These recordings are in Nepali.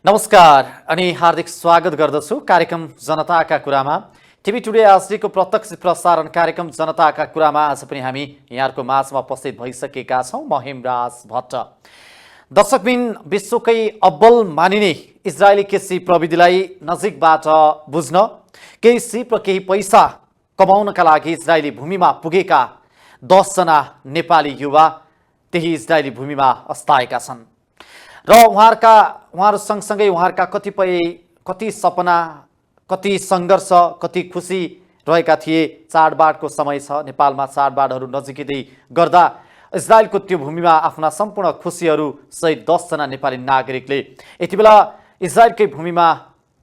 नमस्कार अनि हार्दिक स्वागत गर्दछु कार्यक्रम जनताका कुरामा। टिभी टुडे आजको प्रत्यक्ष प्रसारण कार्यक्रम जनताका कुरामा आज पनि हामी यहाँको माझमा उपस्थित भइसकेका छौं। म हेमराज भट्ट। दर्शकबिन, विश्वकै अब्बल मानिने इजरायली कृषि प्रविधिलाई नजिकबाट बुझ्न, केही सिप र केही पैसा कमाउनका लागि इजरायली भूमिमा पुगेका 10 जना नेपाली युवा त्यही इजरायली भूमिमा अस्ताएका छन् र उहाँहरू सँगसँगै उहाँहरूका कति सपना, कति सङ्घर्ष, कति खुसी रहेका थिए। चाडबाडको समय छ, नेपालमा चाडबाडहरू नजिकै गर्दा इजरायलको त्यो भूमिमा आफ्ना सम्पूर्ण खुसीहरू सहित 10 जना नेपाली नागरिकले यति बेला इजरायलकै भूमिमा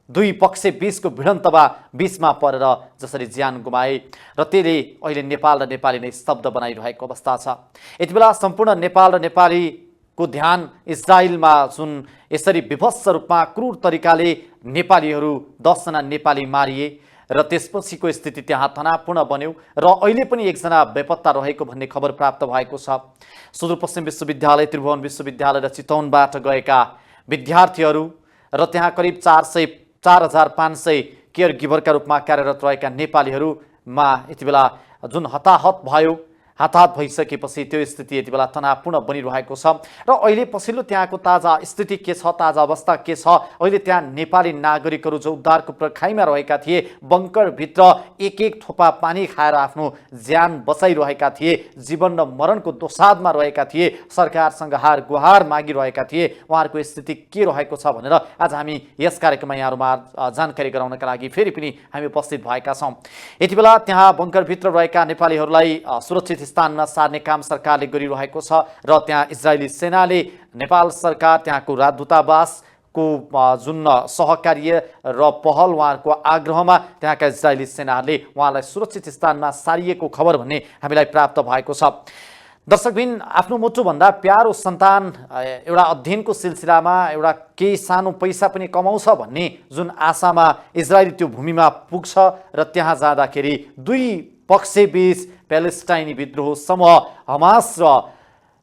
दुई पक्ष बीचको भिडन्तमा बीचमा परेर जसरी ज्यान गुमाए र त्यसले अहिले नेपाल र नेपाली नै स्तब्ध बनाइरहेको अवस्था छ। यति बेला सम्पूर्ण नेपाल र नेपाली को ध्यान इजरायलमा जुन यसरी विभत्स रूपमा क्रूर तरिकाले नेपालीहरू 10 जना नेपाली मारिए र त्यसपछिको स्थिति त्यहाँ तनावपूर्ण बन्यो र अहिले पनि एकजना बेपत्ता रहेको भन्ने खबर प्राप्त भएको छ। सुदूरपश्चिम विश्वविद्यालय, त्रिभुवन विश्वविद्यालय र चितवनबाट गएका विद्यार्थीहरू र त्यहाँ करिब 4,500 केयर गिभरका रूपमा कार्यरत रहेका नेपालीहरूमा यति बेला जुन हताहत भयो, हात भइसकेपछि त्यो स्थिति यति बेला तनावपूर्ण बनिरहेको छ र अहिले पछिल्लो त्यहाँको ताजा स्थिति के छ, ताजा अवस्था के छ। अहिले त्यहाँ नेपाली नागरिकहरू जो उद्धारको पर्खाइमा रहेका थिए, बङ्करभित्र एक एक थोपा पानी खाएर आफ्नो ज्यान बचाइरहेका थिए, जीवन र मरणको दोसाधमा रहेका थिए, सरकारसँग हार गुहार मागिरहेका थिए, उहाँहरूको स्थिति के रहेको छ भनेर आज हामी यस कार्यक्रममा यहाँहरूमा जानकारी गराउनका लागि फेरि पनि हामी उपस्थित भएका छौँ। यति बेला त्यहाँ बङ्करभित्र रहेका नेपालीहरूलाई सुरक्षित स्थानमा सार्ने काम सरकारले गरिरहेको छ र त्यहाँ इजरायली सेनाले नेपाल सरकार, त्यहाँको राजदूतावासको जुन सहकार्य र पहल, उहाँहरूको आग्रहमा त्यहाँका इजरायली सेनाहरूले उहाँलाई सुरक्षित स्थानमा सारिएको खबर भन्ने हामीलाई प्राप्त भएको छ। दर्शकबिन, आफ्नो मुटुभन्दा प्यारो सन्तान एउटा अध्ययनको सिलसिलामा एउटा केही सानो पैसा पनि कमाउँछ भन्ने जुन आशामा इजरायली त्यो भूमिमा पुग्छ र त्यहाँ जाँदाखेरि दुई पक्षबीच प्यालेस्टाइनी विद्रोह समूह हमास र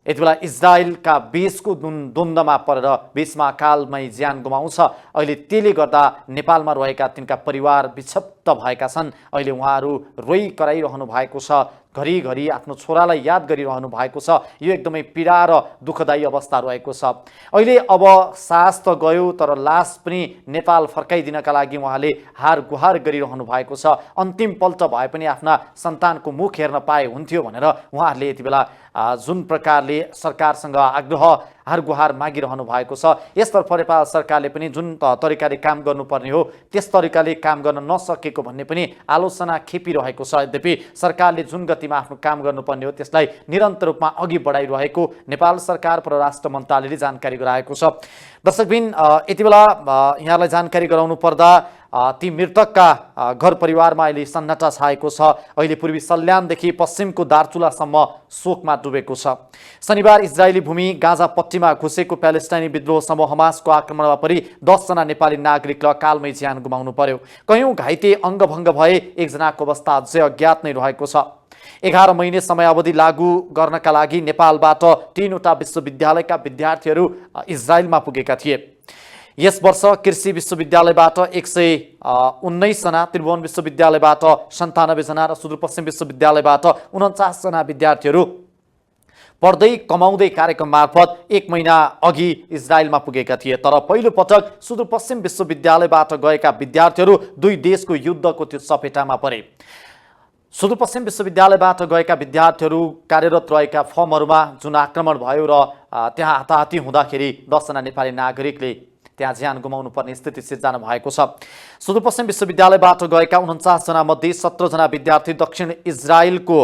यति बेला इजरायलका बीचको द्वन्द्वमा परेर बीचमा कालमै ज्यान गुमाउँछ। अहिले त्यसले गर्दा नेपालमा रहेका तिनका परिवार विक्षिप्त भएका छन्। अहिले उहाँहरू रोइ कराइरहनु भएको छ, घरिघरि आफ्नो छोरालाई याद गरिरहनु भएको छ। यो एकदमै पीडा र दुःखदायी अवस्था रहेको छ। अहिले अब सास त गयो, तर लास पनि नेपाल फर्काइदिनका लागि उहाँले हार गुहार गरिरहनु भएको छ। अन्तिमपल्ट भए पनि आफ्ना सन्तानको मुख हेर्न पाए हुन्थ्यो भनेर उहाँहरूले यति बेला जुन प्रकारले सरकारसँग आग्रह हार गुहार मागिरहनु भएको छ, यसतर्फ नेपाल सरकारले पनि जुन तरिकाले काम गर्नुपर्ने हो त्यस तरिकाले काम गर्न नसकेको भन्ने पनि आलोचना खेपिरहेको छ। यद्यपि सरकारले जुन गतिमा आफ्नो काम गर्नुपर्ने हो त्यसलाई निरन्तर रूपमा अघि बढाइरहेको नेपाल सरकार परराष्ट्र मन्त्रालयले जानकारी गराएको छ। दर्शकबिन, यति बेला यहाँलाई जानकारी गराउनु पर्दा ती मृतकका घर परिवारमा अहिले सन्नाटा छाएको छ। अहिले पूर्वी सल्यानदेखि पश्चिमको दार्चुलासम्म शोकमा डुबेको छ। शनिबार इजरायली भूमि गाजा पट्टीमा घुसेको प्यालेस्टाइनी विद्रोह समूह हमासको आक्रमणमा परि 10 जना नेपाली नागरिक र कालमै ज्यान गुमाउनु पर्यो। कयौं घाइते अङ्गभङ्ग भए, एकजनाको अवस्था अझै अज्ञात नै रहेको छ। 11 महिने समयावधि लागू गर्नका लागि नेपालबाट 3वटा विश्वविद्यालयका विद्यार्थीहरू इजरायलमा पुगेका थिए। यस वर्ष कृषि विश्वविद्यालयबाट 119 जना, त्रिभुवन विश्वविद्यालयबाट 97 जना र सुदूरपश्चिम विश्वविद्यालयबाट 49 जना विद्यार्थीहरू पढ्दै कमाउँदै कार्यक्रम मार्फत 1 महिना अघि इजरायलमा पुगेका थिए। तर पहिलो पटक सुदूरपश्चिम विश्वविद्यालयबाट गएका विद्यार्थीहरू दुई देशको युद्धको त्यो चपेटामा परे। सुदूरपश्चिम विश्वविद्यालयबाट गएका विद्यार्थीहरू कार्यरत रहेका फर्महरूमा जुन आक्रमण भयो र त्यहाँ हाताहाती हुँदाखेरि 10 जना नेपाली नागरिकले त्यहाँ ज्यान गुमाउनु पर्ने स्थिति सिर्जना भएको छ। सुदूरपश्चिम विश्वविद्यालयबाट गएका 49 जना मध्ये 17 जना विद्यार्थी दक्षिण इजरायलको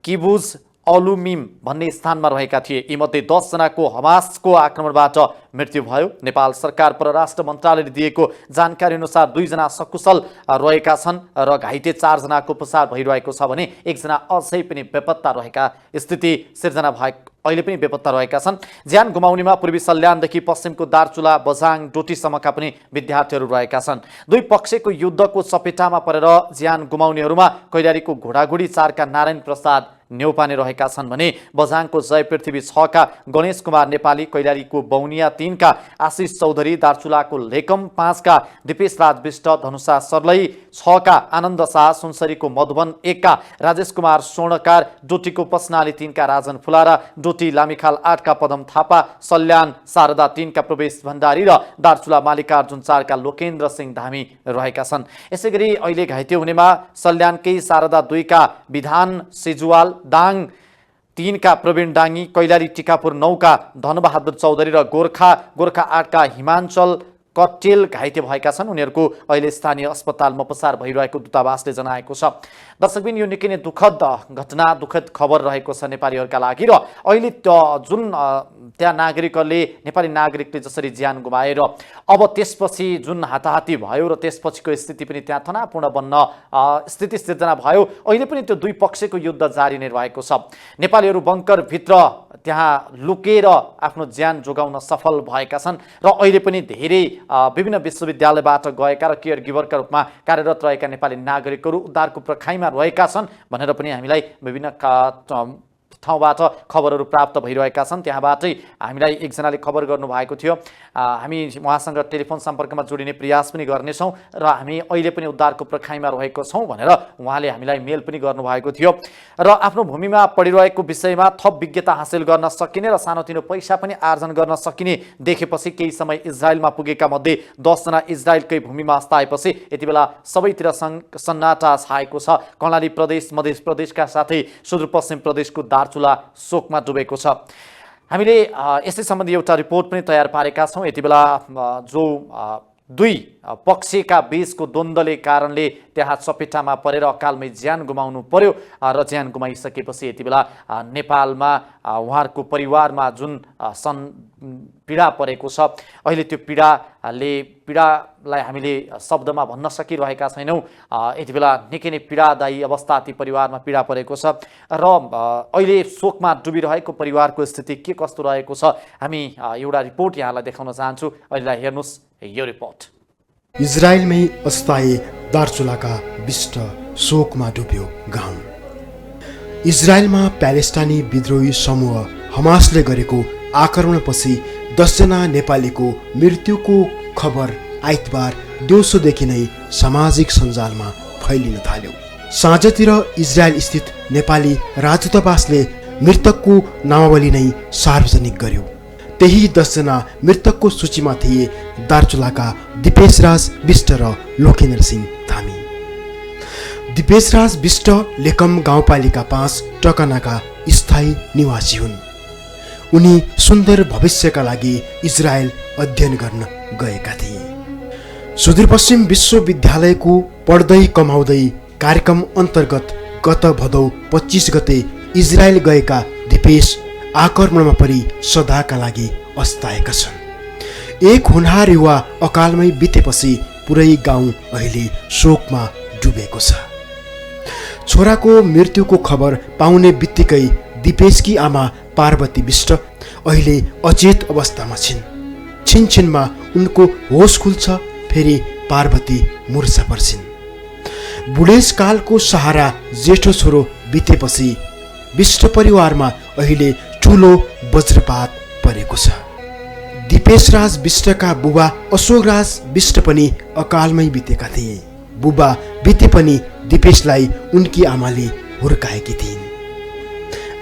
किबुज अलुमिम भन्ने स्थानमा रहेका थिए। यीमध्ये 10 जनाको हमासको आक्रमणबाट मृत्यु भयो। नेपाल सरकार परराष्ट्र मन्त्रालयले दिएको जानकारी अनुसार 2 जना सकुशल रहेका छन् र घाइते 4 जनाको उपचार भइरहेको छ भने 1 जना अझै पनि बेपत्ता रहेका स्थिति सिर्जना भएको अहिले पनि बेपत्ता रहेका छन्। ज्यान गुमाउनेमा पूर्वी सल्यानदेखि पश्चिमको दार्चुला, बझाङ, डोटीसम्मका पनि विद्यार्थीहरू रहेका छन्। दुई पक्षको युद्धको चपेटामा परेर ज्यान गुमाउनेहरूमा कैलालीको घोडागुडी 4 का नारायण प्रसाद न्यौपाने रहेका छन् भने बझाङको जय पृथ्वी 6 का गणेश कुमार नेपाली, कैलालीको बौनिया 3 का आशिष चौधरी, दार्चुलाको लेकम 5 का दिपेश राज विष्ट, धनुषा सर्लई 6 का आनन्द शाह, सुनसरीको मधुबन 1 का राजेश कुमार स्वर्णकार, डोटीको पसनाली 3 का राजन फुलारा, डोटी लामिखाल 8 का पदम थापा, सल्यान शारदा 3 का प्रवेश भण्डारी र दार्चुला मालिकार्जुन 4 का लोकेन्द्र सिंह धामी रहेका छन्। यसैगरी अहिले घाइते हुनेमा सल्यानकै शारदा 2 का विधान सेजुवाल, दाङ 3 का प्रवीण डाङ्गी, कैलाली टिकापुर 9 का धनबहादुर चौधरी र गोर्खा 8 का हिमाञ्चल कटेल घाइते भएका छन्। उनीहरूको अहिले स्थानीय अस्पतालमा उपचार भइरहेको दूतावासले जनाएको छ। दर्शकबिन यो निकै नै दुःखद घटना, दुःखद खबर रहेको छ नेपालीहरूका लागि। र अहिले जुन त्यहाँ नेपाली नागरिकले जसरी ज्यान गुमाए र अब त्यसपछि जुन हाताहाती भयो र त्यसपछिको स्थिति पनि त्यहाँ तनावपूर्ण बन्न स्थिति सिर्जना भयो। अहिले पनि त्यो दुई पक्षको युद्ध जारी नै रहेको छ। नेपालीहरू बङ्करभित्र त्यहाँ लुकेर आफ्नो ज्यान जोगाउन सफल भएका छन् र अहिले पनि धेरै विभिन्न विश्वविद्यालयबाट गएका र केयर गिभरका रूपमा कार्यरत रहेका नेपाली नागरिकहरू उद्धारको प्रखाइमा रहेका छन् भनेर पनि हामीलाई विभिन्न ठाउँबाट खबरहरू प्राप्त भइरहेका छन्। त्यहाँबाटै हामीलाई एकजनाले खबर गर्नुभएको थियो। हामी उहाँसँग टेलिफोन सम्पर्कमा जोडिने प्रयास पनि गर्नेछौँ र हामी अहिले पनि उद्धारको प्रखाइमा रहेको छौँ भनेर उहाँले हामीलाई मेल पनि गर्नुभएको थियो। र आफ्नो भूमिमा पढिरहेको विषयमा थप विज्ञता हासिल गर्न सकिने र सानोतिनो पैसा पनि आर्जन गर्न सकिने देखेपछि केही समय इजरायलमा पुगेका मध्ये 10 जना इजरायलकै भूमिमा अस्ताएपछि यति बेला सबैतिर सन्नाटा छाएको छ। कर्णाली प्रदेश, मध्य प्रदेशका साथै सुदूरपश्चिम प्रदेशको दार्चुला शोकमा डुबेको छ। हामीले यसै सम्बन्धी एउटा रिपोर्ट पनि तयार पारेका छौँ। यति बेला जो दुई पक्षका बीचको द्वन्द्वले कारणले त्यहाँ चपेटामा परेर अकालमै ज्यान गुमाउनु पर्यो र ज्यान गुमाइसकेपछि यति बेला नेपालमा उहाँहरूको परिवारमा जुन पीडा परेको छ, अहिले त्यो पीडालाई हामीले शब्दमा भन्न सकिरहेका छैनौँ। यति बेला निकै नै पीडादायी अवस्था ती परिवारमा पीडा परेको छ र अहिले शोकमा डुबिरहेको परिवारको स्थिति के कस्तो रहेको छ हामी एउटा रिपोर्ट यहाँलाई देखाउन चाहन्छु। अहिलेलाई हेर्नुहोस् यो रिपोर्ट। इजरायलमै अस्थायी दार्चुलाका विष्ट शोकमा डुब्यो गाउँ। इजरायलमा प्यालेस्टाइनी विद्रोही समूह हमासले गरेको आक्रमणपछि 10 जना नेपालीको मृत्युको खबर आइतबार दिउँसोदेखि नै सामाजिक सञ्जालमा फैलिन थाल्यो। साँझतिर इजरायल स्थित नेपाली राजदूतावासले मृतकको नामावली नै सार्वजनिक गर्यो। त्यही 10 जना मृतकको सूचीमा थिए दार्चुलाका दिपेशराज विष्ट र लोकेन्द्र सिंह धामी। दिपेशराज विष्ट लेकम गाउँपालिका 5 टकनाका स्थायी निवासी हुन्। उनी सुन्दर भविष्यका लागि इजरायल अध्ययन गर्न गएका थिए। सुदूरपश्चिम विश्वविद्यालयको पढ्दै कमाउँदै कार्यक्रम अन्तर्गत गत भदौ 25 गते इजरायल गएका दिपेश आक्रमणमा परि सदाका लागि अस्ताएका छन्। एक होनहार युवा अकालमै बितेपछि पुरै गाउँ अहिले शोकमा डुबेको छ। छोराको मृत्युको खबर पाउने बित्तिकै दिपेशकी आमा पार्वती विष्ट अहिले अचेत अवस्थामा छिन्। छिनछिनमा उनको होस खुल्छ, फेरि पार्वती मुर्छा पर्छिन्। बुढेसकालको सहारा जेठो छोरो बितेपछि विष्ट परिवारमा अहिले ठुलो वज्रपात परेको छ। दिपेशराज विष्टका बुबा अशोकराज विष्ट पनि अकालमै बितेका थिए। बुबा बिते पनि दिपेशलाई उनकी आमाले हुर्काएकी थिइन्।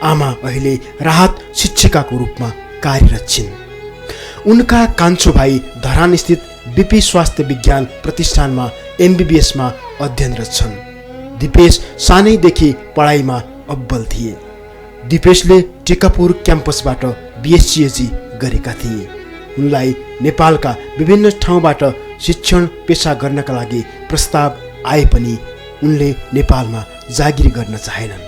आमा अहिले राहत शिक्षिकाको रूपमा कार्यरत छिन्। उनका कान्छो भाइ धरान स्थित बीपी स्वास्थ्य विज्ञान प्रतिष्ठानमा एमबीबीएसमा अध्ययनरत छन्। दिपेश सानैदेखि पढाइमा अब्बल थिए। दिपेशले टिकापुर क्याम्पसबाट बीएससीएजी गरेका थिए। उनलाई नेपालका विभिन्न ठाउँबाट शिक्षण पेशा गर्नका लागि प्रस्ताव आए पनि उनले नेपालमा जागिर गर्न चाहेनन्।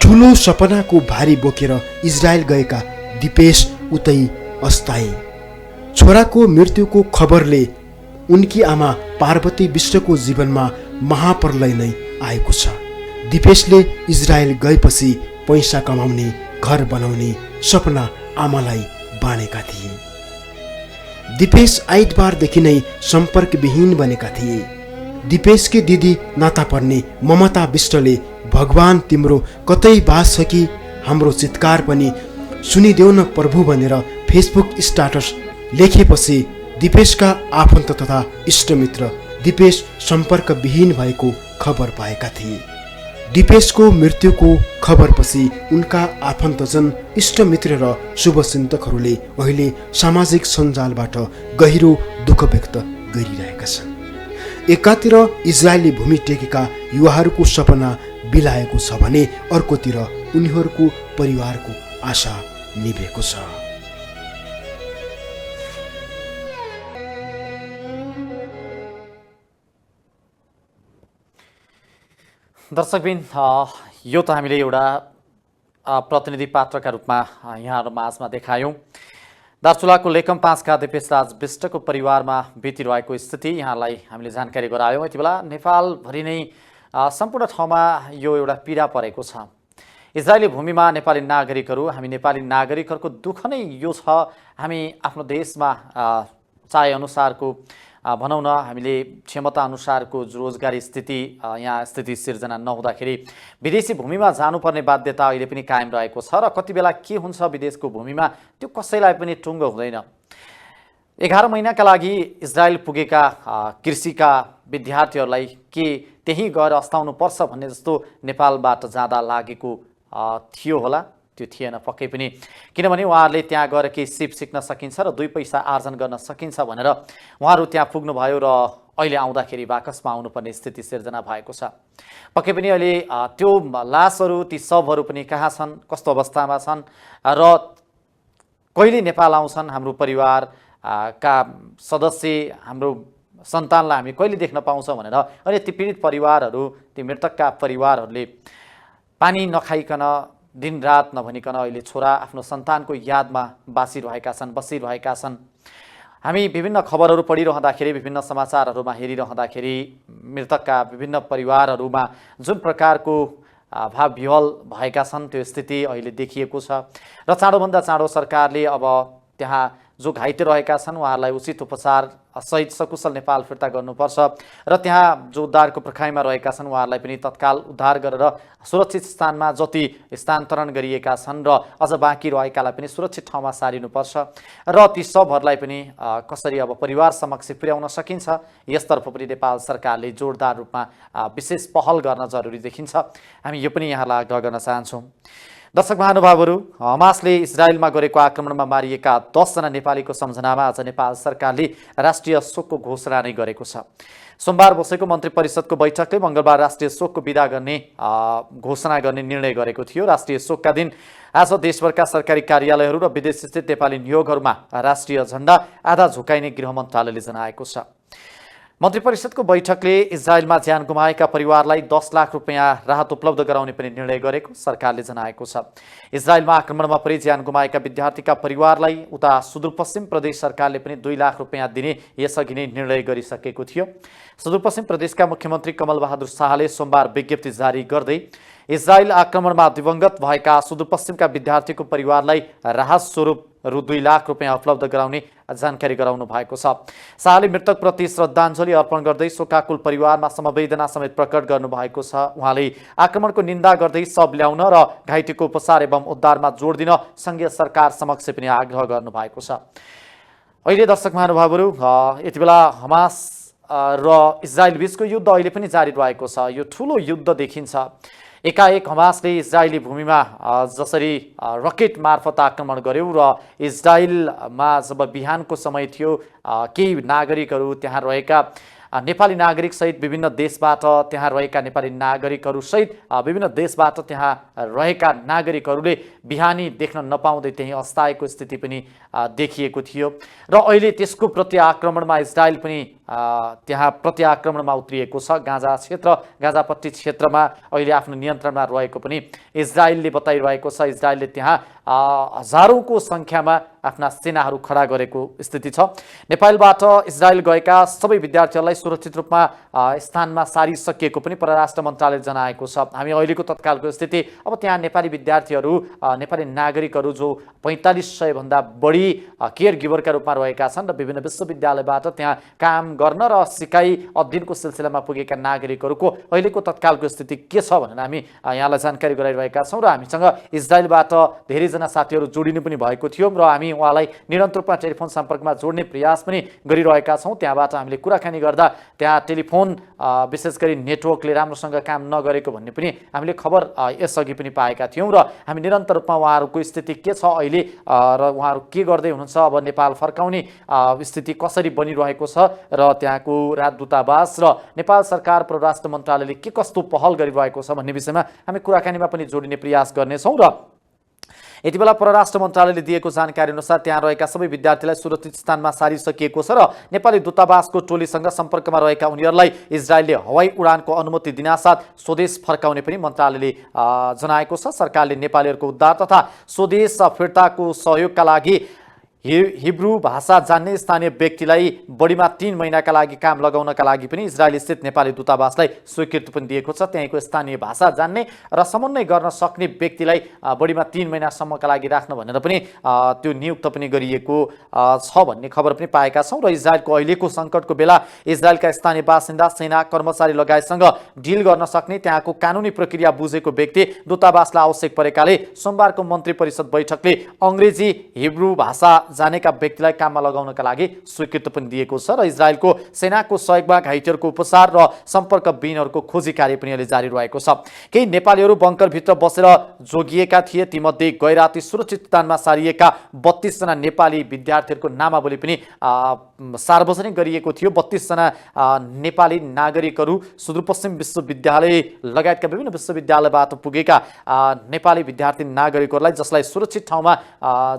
ठुलो सपनाको भारी बोकेर इजरायल गएका दिपेश उतै अस्थायी। छोराको मृत्युको खबरले उनकी आमा पार्वती विष्टको जीवनमा महाप्रलय नै आएको छ। दिपेशले इजरायल गएपछि पैसा कमाउने, घर बनाउने सपना आमालाई बाँडेका थिए। दिपेश आइतबारदेखि नै सम्पर्कविहीन बनेका थिए। दिपेशकी दिदी नाता पर्ने ममता विष्टले भगवान तिम्रो कतै बास छ कि हाम्रो चित्कार पनि सुनिदेऊ न प्रभु भनेर फेसबुक स्ट्याटस लेखेपछि दिपेशका आफन्त तथा इष्टमित्र दिपेश सम्पर्कविहीन भएको खबर पाएका थिए। दिपेशको मृत्युको खबरपछि उनका आफन्तजन इष्टमित्र र शुभचिन्तकहरूले अहिले सामाजिक सञ्जालबाट गहिरो दुःख व्यक्त गरिरहेका छन्। एकातिर इजरायली भूमि टेकेका युवाहरूको सपना बिलाएको छ भने अर्कोतिर उनीहरूको परिवारको आशा निभेको छ। दर्शकबिन, यो त हामीले एउटा प्रतिनिधि पात्रका रूपमा यहाँहरू माझमा देखायौँ। दार्चुलाको लेकम 5 का दिपेश राज विष्टको परिवारमा बितिरहेको स्थिति यहाँलाई हामीले जानकारी गरायौँ। यति बेला नेपालभरि नै सम्पूर्ण ठाउँमा यो एउटा पीडा परेको छ। इजरायली भूमिमा नेपाली नागरिकहरू, हामी नेपाली नागरिकहरूको दुःख नै यो छ। हामी आफ्नो देशमा चाहे अनुसारको भनौँ न, हामीले क्षमता अनुसारको रोजगारी स्थिति, यहाँ स्थिति सिर्जना नहुँदाखेरि विदेशी भूमिमा जानुपर्ने बाध्यता अहिले पनि कायम रहेको छ। र कति बेला के हुन्छ विदेशको भूमिमा त्यो कसैलाई पनि टुङ्गो हुँदैन। 11 महिनाका लागि इजरायल पुगेका कृषिका विद्यार्थीहरूलाई के त्यहीँ गएर अस्ताउनुपर्छ भन्ने जस्तो नेपालबाट जाँदा लागेको थियो होला? त्यो थिएन पक्कै पनि, किनभने उहाँहरूले त्यहाँ गएर केही सिप सिक्न सकिन्छ र 2 पैसा आर्जन गर्न सकिन्छ भनेर उहाँहरू त्यहाँ पुग्नुभयो र अहिले आउँदाखेरि बाकसमा आउनुपर्ने स्थिति सिर्जना भएको छ। पक्कै पनि अहिले त्यो लासहरू, ती शवहरू पनि कहाँ छन्, कस्तो अवस्थामा छन् र कहिले नेपाल आउँछन् हाम्रो परिवारका सदस्य, हाम्रो सन्तानलाई हामी कहिले देख्न पाउँछौँ भनेर अहिले ती पीडित परिवारहरू, ती मृतकका परिवारहरूले पानी नखाइकन दिनरात नभनिकन अहिले छोरा आफ्नो सन्तानको यादमा बसिरहेका छन्। हामी विभिन्न खबरहरू पढिरहँदाखेरि, विभिन्न समाचारहरूमा हेरिरहँदाखेरि मृतकका विभिन्न परिवारहरूमा जुन प्रकारको भावविह्वल भएका छन् त्यो स्थिति अहिले देखिएको छ। र चाँडोभन्दा चाँडो सरकारले अब त्यहाँ जो घाइते रहेका छन् उहाँहरूलाई उचित उपचार सहित सकुशल नेपाल फिर्ता गर्नुपर्छ र त्यहाँ जो उद्धारको प्रखाइमा रहेका छन् उहाँहरूलाई पनि तत्काल उद्धार गरेर सुरक्षित स्थानमा जति स्थानान्तरण गरिएका छन् र अझ बाँकी रहेकालाई पनि सुरक्षित ठाउँमा सारिनुपर्छ र ती सबहरूलाई पनि कसरी अब परिवार समक्ष पुर्याउन सकिन्छ यसतर्फ पनि नेपाल सरकारले जोरदार रूपमा विशेष पहल गर्न जरुरी देखिन्छ। हामी यो पनि यहाँलाई आग्रह गर्न चाहन्छौँ। दर्शक महानुभावहरू, हमासले इजरायलमा गरेको आक्रमणमा मारिएका 10 जना नेपालीको सम्झनामा आज नेपाल सरकारले राष्ट्रिय शोकको घोषणा नै गरेको छ। सोमबार बसेको मन्त्री परिषदको बैठकले मंगलबार राष्ट्रिय शोकको विदा गर्ने घोषणा गर्ने निर्णय गरेको थियो। राष्ट्रिय शोकका दिन आज देशभरका सरकारी कार्यालयहरू र विदेशस्थित नेपाली नियोगहरूमा राष्ट्रिय झण्डा आधा झुकाइने गृह मन्त्रालयले जनाएको छ। मन्त्री परिषदको बैठकले इजरायलमा ज्यान गुमाएका परिवारलाई 10 लाख रुपैयाँ राहत उपलब्ध गराउने पनि निर्णय गरेको सरकारले जनाएको छ। इजरायलमा आक्रमणमा परि ज्यान गुमाएका विद्यार्थीका परिवारलाई उता सुदूरपश्चिम प्रदेश सरकारले पनि 2 लाख रुपैयाँ दिने यसअघि नै निर्णय गरिसकेको थियो। सुदूरपश्चिम प्रदेशका मुख्यमन्त्री कमल बहादुर शाहले सोमबार विज्ञप्ति जारी गर्दै इजरायल आक्रमणमा दिवंगत भएका सुदूरपश्चिमका विद्यार्थीको परिवारलाई राहत स्वरूप रु 2 लाख रुपैयाँ उपलब्ध गराउने जानकारी गराउनु भएको छ। शाहले मृतकप्रति श्रद्धाञ्जली अर्पण गर्दै शोकाकुल परिवारमा समवेदना समेत प्रकट गर्नुभएको छ। उहाँले आक्रमणको निन्दा गर्दै शव ल्याउन र घाइतेको उपचार एवं उद्धारमा जोड दिन सङ्घीय सरकार समक्ष पनि आग्रह गर्नुभएको छ। अहिले दर्शक महानुभावहरू, यति बेला हमास र इजरायल बीचको युद्ध अहिले पनि जारी रहेको छ। यो ठुलो युद्ध देखिन्छ। एकाएक हमासले इजरायली भूमिमा जसरी रकेट मार्फत आक्रमण गर्यो र इजरायलमा जब बिहानको समय थियो केही नागरिकहरू त्यहाँ रहेका नेपाली नागरिक सहित विभिन्न देशबाट त्यहाँ रहेका नेपाली नागरिकहरू सहित विभिन्न देशबाट त्यहाँ रहेका नागरिकहरूले बिहानी देख्न नपाउँदै त्यही अस्ताएको स्थिति पनि देखिएको थियो र अहिले त्यसको प्रत्याक्रमणमा इजरायल पनि त्यहाँ प्रत्याक्रमणमा उत्रिएको छ। गाजापट्टी क्षेत्रमा अहिले आफ्नो नियन्त्रणमा रहेको पनि इजरायलले बताइरहेको छ। इजरायलले त्यहाँ हजारौंको संख्यामा आफ्ना सेनाहरू खडा गरेको स्थिति छ। नेपालबाट इजरायल गएका सबै विद्यार्थीहरूलाई सुरक्षित रूपमा स्थानमा सारिसकिएको पनि परराष्ट्र मन्त्रालयले जनाएको छ। हामी अहिलेको तत्कालको स्थिति अब त्यहाँ नेपाली विद्यार्थीहरू नेपाली नागरिकहरू जो 4500 भन्दा बढी केयर गिभरका रूपमा रहेका छन् र विभिन्न विश्वविद्यालयबाट त्यहाँ काम गर्न र सिकाइ अध्ययनको सिलसिलामा पुगेका नागरिकहरूको अहिलेको तत्कालको स्थिति के छ भनेर हामी यहाँलाई जानकारी गराइरहेका छौँ र हामीसँग इजरायलबाट धेरैजना साथीहरू जोडिनु पनि भएको थियो र हामी उहाँलाई निरन्तर रूपमा टेलिफोन सम्पर्कमा जोड्ने प्रयास पनि गरिरहेका छौँ। त्यहाँबाट हामीले कुराकानी गर्दा त्यहाँ टेलिफोन विशेष गरी नेटवर्कले राम्रोसँग काम नगरेको भन्ने पनि हामीले खबर यसअघि पनि पाएका थियौँ र हामी निरन्तर रूपमा उहाँहरूको स्थिति के छ अहिले र उहाँहरू के गर्दै हुनुहुन्छ, अब नेपाल फर्काउने स्थिति कसरी बनिरहेको छ र त्यहाँको राजदूतावास र नेपाल सरकार परराष्ट्र मन्त्रालयले के कस्तो पहल गरिरहेको छ भन्ने विषयमा हामी कुराकानीमा पनि जोडिने प्रयास गर्नेछौँ। र यति बेला परराष्ट्र मन्त्रालयले दिएको जानकारी अनुसार त्यहाँ रहेका सबै विद्यार्थीलाई सुरक्षित स्थानमा सारिसकिएको छ र नेपाली दूतावासको टोलीसँग सम्पर्कमा रहेका उनीहरूलाई इजरायलले हवाई उडानको अनुमति दिनासाथ स्वदेश फर्काउने पनि मन्त्रालयले जनाएको छ। सरकारले नेपालीहरूको उद्धार तथा स्वदेश फिर्ताको सहयोगका लागि हिब्रू भाषा जान्ने स्थानीय व्यक्तिलाई बढीमा 3 महिनाका लागि काम लगाउनका लागि पनि इजरायल स्थित नेपाली दूतावासलाई स्वीकृति पनि दिएको छ। त्यहीँको स्थानीय भाषा जान्ने र समन्वय गर्न सक्ने व्यक्तिलाई बढीमा 3 महिनासम्मका लागि राख्न भनेर पनि त्यो नियुक्त पनि गरिएको छ भन्ने खबर पनि पाएका छौँ। र इजरायलको अहिलेको सङ्कटको बेला इजरायलका स्थानीय बासिन्दा, सेना, कर्मचारी लगायतसँग डिल गर्न सक्ने त्यहाँको कानुनी प्रक्रिया बुझेको व्यक्ति दूतावासलाई आवश्यक परेकाले सोमबारको मन्त्री परिषद बैठकले अङ्ग्रेजी, हिब्रू भाषा जानेका व्यक्तिलाई काममा लगाउनका लागि स्वीकृति पनि दिएको छ र इजरायलको सेनाको सहयोगमा घाइतेहरूको उपचार र सम्पर्कविहीनहरूको खोजी कार्य पनि अहिले जारी रहेको छ। केही नेपालीहरू बङ्करभित्र बसेर जोगिएका थिए। तीमध्ये गैराती सुरक्षित स्थानमा सारिएका 32 जना नेपाली विद्यार्थीहरूको नामावली पनि सार्वजनिक गरिएको थियो। 32 जना नेपाली नागरिकहरू सुदूरपश्चिम विश्वविद्यालय लगायतका विभिन्न विश्वविद्यालयबाट पुगेका नेपाली विद्यार्थी नागरिकहरूलाई जसलाई सुरक्षित ठाउँमा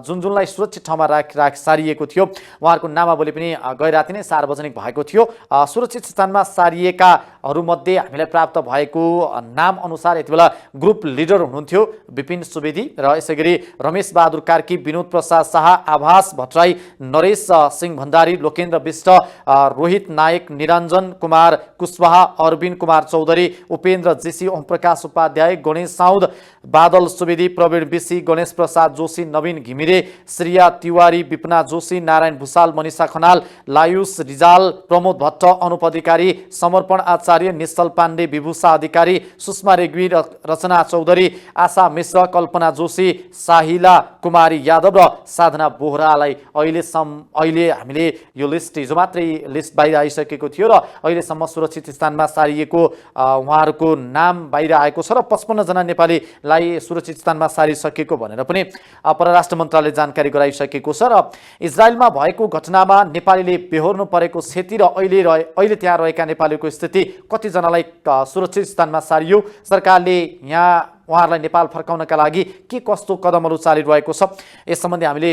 जुनलाई सुरक्षित ठाउँमा सारिएको थियो उहाँहरूको नामावली पनि गैराती नै सार्वजनिक भएको थियो। सुरक्षित स्थानमा सारिएकाहरूमध्ये हामीलाई प्राप्त भएको नाम अनुसार यति बेला ग्रुप लिडर हुनुहुन्थ्यो विपिन सुवेदी र यसै गरी रमेश बहादुर कार्की, विनोद प्रसाद शाह, आभास भट्टराई, नरेश सिंह भण्डारी, लोकेन्द्र विष्ट, रोहित नायक, निरञ्जन कुमार कुशवाहा, अरविन्द कुमार चौधरी, उपेन्द्र जेसी, ओमप्रकाश उपाध्याय, गणेश साउद, बादल सुवेदी, प्रवीण विशी, गणेश प्रसाद जोशी, नवीन घिमिरे, श्रिया तिवारी, विपना जोशी, नारायण भूषाल, मनिषा खनाल, लायुस रिजाल, प्रमोद भट्ट, अनुप अधिकारी, समर्पण आचार्य, निश्चल पाण्डे, विभूषा अधिकारी, सुषमा रेग्मी, रचना चौधरी, आशा मिश्र, कल्पना जोशी, साहिला कुमारी यादव र साधना बोहरालाई अहिले हामीले यो लिस्ट हिजो मात्रै लिस्ट बाहिर आइसकेको थियो र अहिलेसम्म सुरक्षित स्थानमा सारिएको उहाँहरूको नाम बाहिर आएको छ र 55 जना नेपालीलाई सुरक्षित स्थानमा सारिसकेको भनेर पनि परराष्ट्र मन्त्रालयले जानकारी गराइसकेको छ। र इजरायलमा भएको घटनामा नेपालीले बेहोर्नु परेको क्षति र अहिले त्यहाँ रहेका नेपालीको स्थिति, कतिजनालाई सुरक्षित स्थानमा सारियो, सरकारले यहाँ उहाँहरूलाई नेपाल फर्काउनका लागि के कस्तो कदमहरू चालिरहेको छ, यस सम्बन्धी हामीले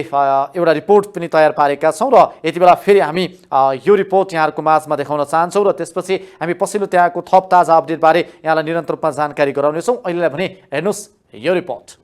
एउटा रिपोर्ट पनि तयार पारेका छौँ र यति बेला फेरि हामी यो रिपोर्ट यहाँहरूको माझमा देखाउन चाहन्छौँ र त्यसपछि हामी पछिल्लो त्यहाँको थप ताजा अपडेटबारे यहाँलाई निरन्तर रूपमा जानकारी गराउनेछौँ। अहिलेलाई भने हेर्नुहोस् यो रिपोर्ट।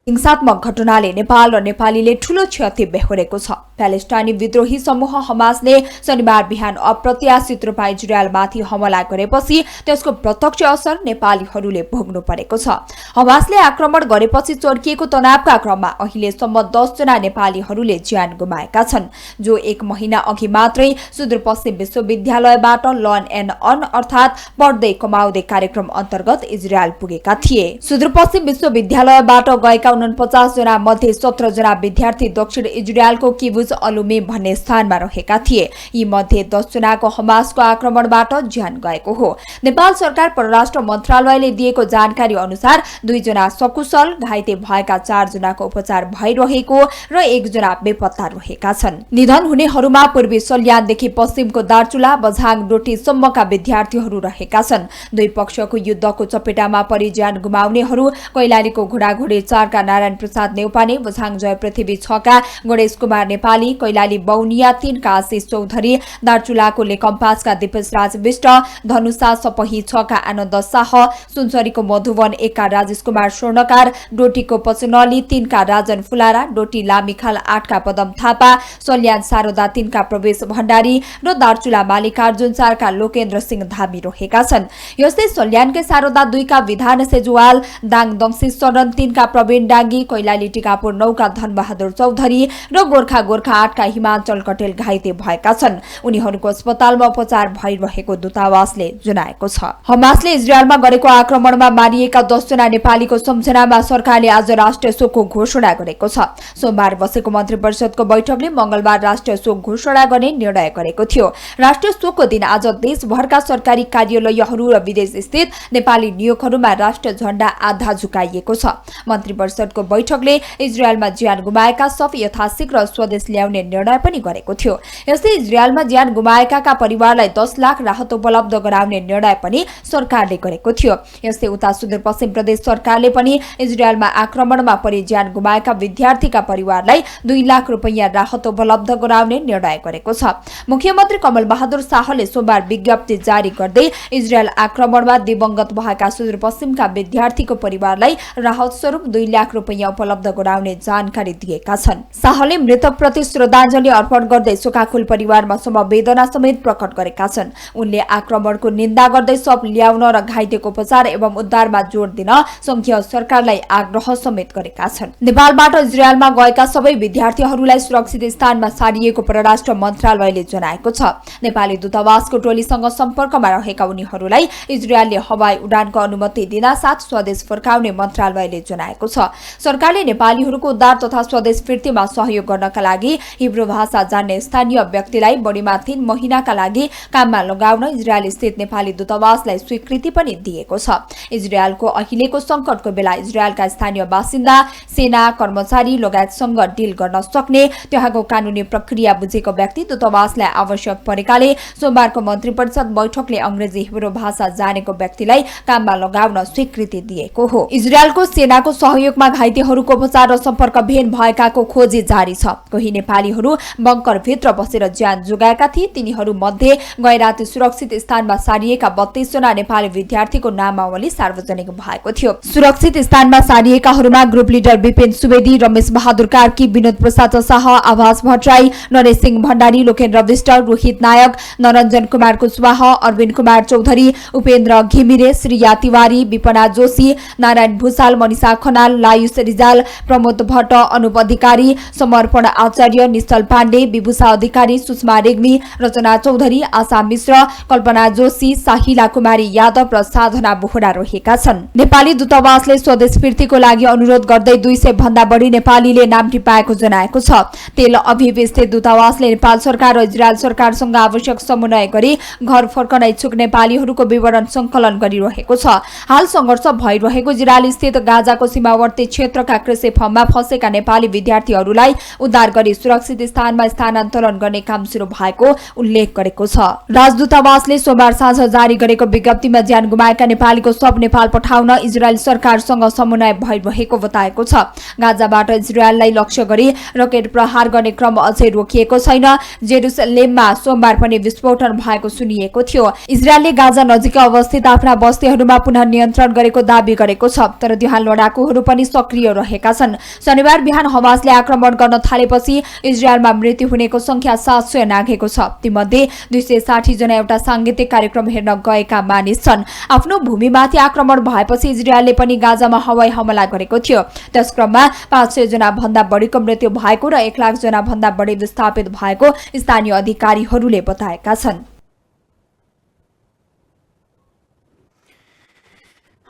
हिंसात्मक घटनाले नेपाल र नेपालीले ठूलो क्षति बेहोरेको छ। प्यालेस्टाइनी विद्रोही समूह हमासले शनिबार बिहान अप्रत्याशित रूपमा इजरायलमाथि हमला गरेपछि त्यसको प्रत्यक्ष असर नेपालीहरूले भोग्नु परेको छ। हमासले आक्रमण गरेपछि चर्किएको तनावका क्रममा अहिलेसम्म 10 जना नेपालीहरूले ज्यान गुमाएका छन्, जो 1 महिना अघि मात्रै सुदूरपश्चिम विश्वविद्यालयबाट लर्न एन्ड अर्न अर्थात् पढ्दै कमाउँदै कार्यक्रम अन्तर्गत इजरायल पुगेका थिए। सुदूरपश्चिम विश्वविद्यालयबाट गएका 49 जना मध्ये 17 जना विद्यार्थी दक्षिण इजरायलको किबुज अलुमे भन्ने स्थानमा रहेका थिए। यी मध्ये 10 जनाको हमासको आक्रमणबाट ज्यान गएको हो। नेपाल सरकार परराष्ट्र मन्त्रालयले दिएको जानकारी अनुसार 2 जना सकुशल, घाइते भएका 4 जनाको उपचार भइरहेको र 1 जना बेपत्ता रहेका छन्। निधन हुनेहरूमा पूर्वी सल्यानदेखि पश्चिमको दार्चुला, बझाङ, डोटीसम्मका विद्यार्थीहरू रहेका छन्। दुई पक्षको युद्धको चपेटामा परि ज्यान गुमाउनेहरू कैलालीको घोडाघोडी 4 का नारायण प्रसाद नेउपाने, बुझाङ जय पृथ्वी 6 का गणेश कुमार नेपाली, कैलाली बौनिया 3 का आशिष चौधरी, दार्चुलाको लेकम 5 का दिपेश राज विष्ट, धनुषा सपही 6 का आनन्द शाह, सुनसरीको मधुवन 1 का राजेश कुमार स्वर्णकार, डोटीको पचनली 3 का राजन फुलारा, डोटी लामिखाल 8 का पदम थापा, सल्यान सारोदा 3 का प्रवेश भण्डारी र दार्चुला मालिकार्जुन 4 का लोकेन्द्र सिंह धामी रहेका छन्। यस्तै सल्यानकै सारोदा 2 का विधान सेजुवाल, दाङ दङसी शरण 3 का प्रवीण डाङ्गी, कैलाली टिकापुर 9 का धनबहादुर चौधरी र गोर्खा 8 का हिमाञ्चल कटेल घाइते भएका छन्। उनीहरूको अस्पतालमा उपचार भइरहेको दूतावासले जनाएको छ। हमासले इजरायलमा गरेको आक्रमणमा मारिएका 10 जना नेपालीको सम्झनामा सरकारले आज राष्ट्रिय शोकको घोषणा गरेको छ। सोमबार बसेको मन्त्री परिषदको बैठकले मंगलबार राष्ट्रिय शोक घोषणा गर्ने निर्णय गरेको थियो। राष्ट्रिय शोकको दिन आज देशभरका सरकारी कार्यालयहरू र विदेश स्थित नेपाली नियोगहरूमा राष्ट्रिय झण्डा आधा झुकाइएको छ। मन्त्री परिषदको बैठकले इजरायलमा ज्यान गुमाएका सब यथाशीघ्र स्वदेश ल्याउने निर्णय पनि गरेको थियो। यस्तै इजरायलमा ज्यान गुमाएकाका परिवारलाई 10 लाख राहत उपलब्ध गराउने निर्णय पनि सरकारले गरेको थियो। यस्तै उता सुदूरपश्चिम प्रदेश सरकारले पनि इजरायलमा आक्रमणमा परि ज्यान गुमाएका विद्यार्थीका परिवारलाई 2 लाख रुपैयाँ राहत उपलब्ध गराउने निर्णय गरेको छ। मुख्यमन्त्री कमल बहादुर शाहले सोमबार विज्ञप्ति जारी गर्दै इजरायल आक्रमणमा दिवंगत भएका सुदूरपश्चिमका विद्यार्थीको परिवारलाई राहत स्वरूप 2 लाख रुपैयाँ उपलब्ध गराउने जानकारी दिएका छन्। शाहले मृतकप्रति श्रद्धाञ्जली अर्पण गर्दै शोकाकुल परिवारमा समवेदना समेत प्रकट गरेका छन्। उनले आक्रमणको निन्दा गर्दै शव ल्याउन र घाइतेको उपचार एवं उद्धारमा जोड दिन संघीय सरकारलाई आग्रह समेत गरेका छन्। नेपालबाट इजरायलमा गएका सबै विद्यार्थीहरूलाई सुरक्षित स्थानमा सारिएको परराष्ट्र मन्त्रालयले जनाएको छ। नेपाली दूतावासको टोलीसँग सम्पर्कमा रहेका उनीहरूलाई इजरायलले हवाई उडानको अनुमति दिनासाथ स्वदेश फर्काउने मन्त्रालयले जनाएको छ। सरकारले नेपालीहरूको उद्धार तथा स्वदेश फिर्तीमा सहयोग गर्नका लागि हिब्रू भाषा जान्ने स्थानीय व्यक्तिलाई बढीमा 3 महिनाका लागि काममा लगाउन इजरायल स्थित नेपाली दूतावासलाई स्वीकृति पनि दिएको छ। इजरायलको अहिलेको संकटको बेला इजरायलका स्थानीय बासिन्दा, सेना कर्मचारी लगायतसँग डिल गर्न सक्ने त्यहाँको कानूनी प्रक्रिया बुझेको व्यक्ति दूतावासलाई आवश्यक परेकाले सोमबारको मन्त्री परिषद बैठकले अंग्रेजी हिब्रू भाषा जानेको व्यक्तिलाई काममा लगाउन स्वीकृति दिएको हो। इजरायलको सेनाको सहयोगमा घाइतेहरूको उपचार र सम्पर्कविहीन भएकाको खोजी जारी छ। कोही नेपालीहरू बंकर भित्र बसेर ज्यान जोगाएका थिए। तिनीहरू मध्ये गैराती सुरक्षित स्थानमा सारिएका 32 जना नेपाली विद्यार्थीको नामावली सार्वजनिक भएको थियो। सुरक्षित स्थानमा सारिएकाहरूमा ग्रुप लिडर विपिन सुवेदी, रमेश बहादुर कार्की, विनोद प्रसाद शाह, आभास भट्टराई, नरेश सिंह भण्डारी, लोकेन्द्र विष्ट, रोहित नायक, नरञ्जन कुमार कुशवाहा, अरविन्द कुमार चौधरी, उपेन्द्र घिमिरे, श्रीया तिवारी, विपना जोशी, नारायण भूषाल, मनिषा खनाल, लायुष रिजाल, प्रमोद भट्ट, अनुप अधिकारी, समर्पण आचार्य, निश्चल पाण्डे, विभूषा अधिकारी, सुषमा रेग्मी, रचना चौधरी, आशा मिश्र, कल्पना जोशी, साहिला कुमारी यादव र साधना बोहरा रहेका छन्। नेपाली दूतावासले स्वदेश फिर्तीको लागि अनुरोध गर्दै 200 भन्दा बढी नेपालीले नाम टिपाएको जनाएको छ। तेल अभिव स्थित दूतावासले नेपाल सरकार र इजरायल सरकारसँग आवश्यक समन्वय गरी घर फर्कन इच्छुक नेपालीहरूको विवरण संकलन गरिरहेको छ। हाल संघर्ष भइरहेको इजरायल स्थित गाजाको सीमावर्ती क्षेत्रका कृषि फर्ममा फँसेका नेपाली विद्यार्थीहरूलाई उद्धार गरी सुरक्षित स्थानमा स्थानान्तरण गर्ने काम सुरु भएको उल्लेख गरेको छ। राजदूतावासले सोमबार साँझ जारी गरेको विज्ञप्तिमा ज्यान गुमाएका नेपालीको शव नेपाल पठाउन इजरायल सरकारसँग समन्वय भइरहेको बताएको छ। गाजाबाट इजरायललाई लक्ष्य गरी रकेट प्रहार गर्ने क्रम अझै रोकिएको छैन। जेरुसलेममा सोमबार पनि विस्फोटन भएको सुनिएको थियो। इजरायलले गाजा नजिकै अवस्थित आफ्ना बस्तीहरूमा पुनः नियन्त्रण गरेको दाबी गरेको छ, तर त्यहाँ लडाकुहरू पनि सक्रिय रहेका छन्। शनिबार बिहान हमासले आक्रमण गर्न थालेपछि इजरायलमा मृत्यु हुनेको संख्या 700 नाघेको छ। तीमध्ये 260 जना एउटा सांगीतिक कार्यक्रम हेर्न गएका मानिस छन्। आफ्नो भूमिमाथि आक्रमण भएपछि इजरायलले पनि गाजामा हवाई हमला गरेको थियो। त्यसक्रममा 500 जना भन्दा बढीको मृत्यु भएको र 1 लाख जना भन्दा बढी विस्थापित भएको स्थानीय अधिकारीहरूले बताएका छन्।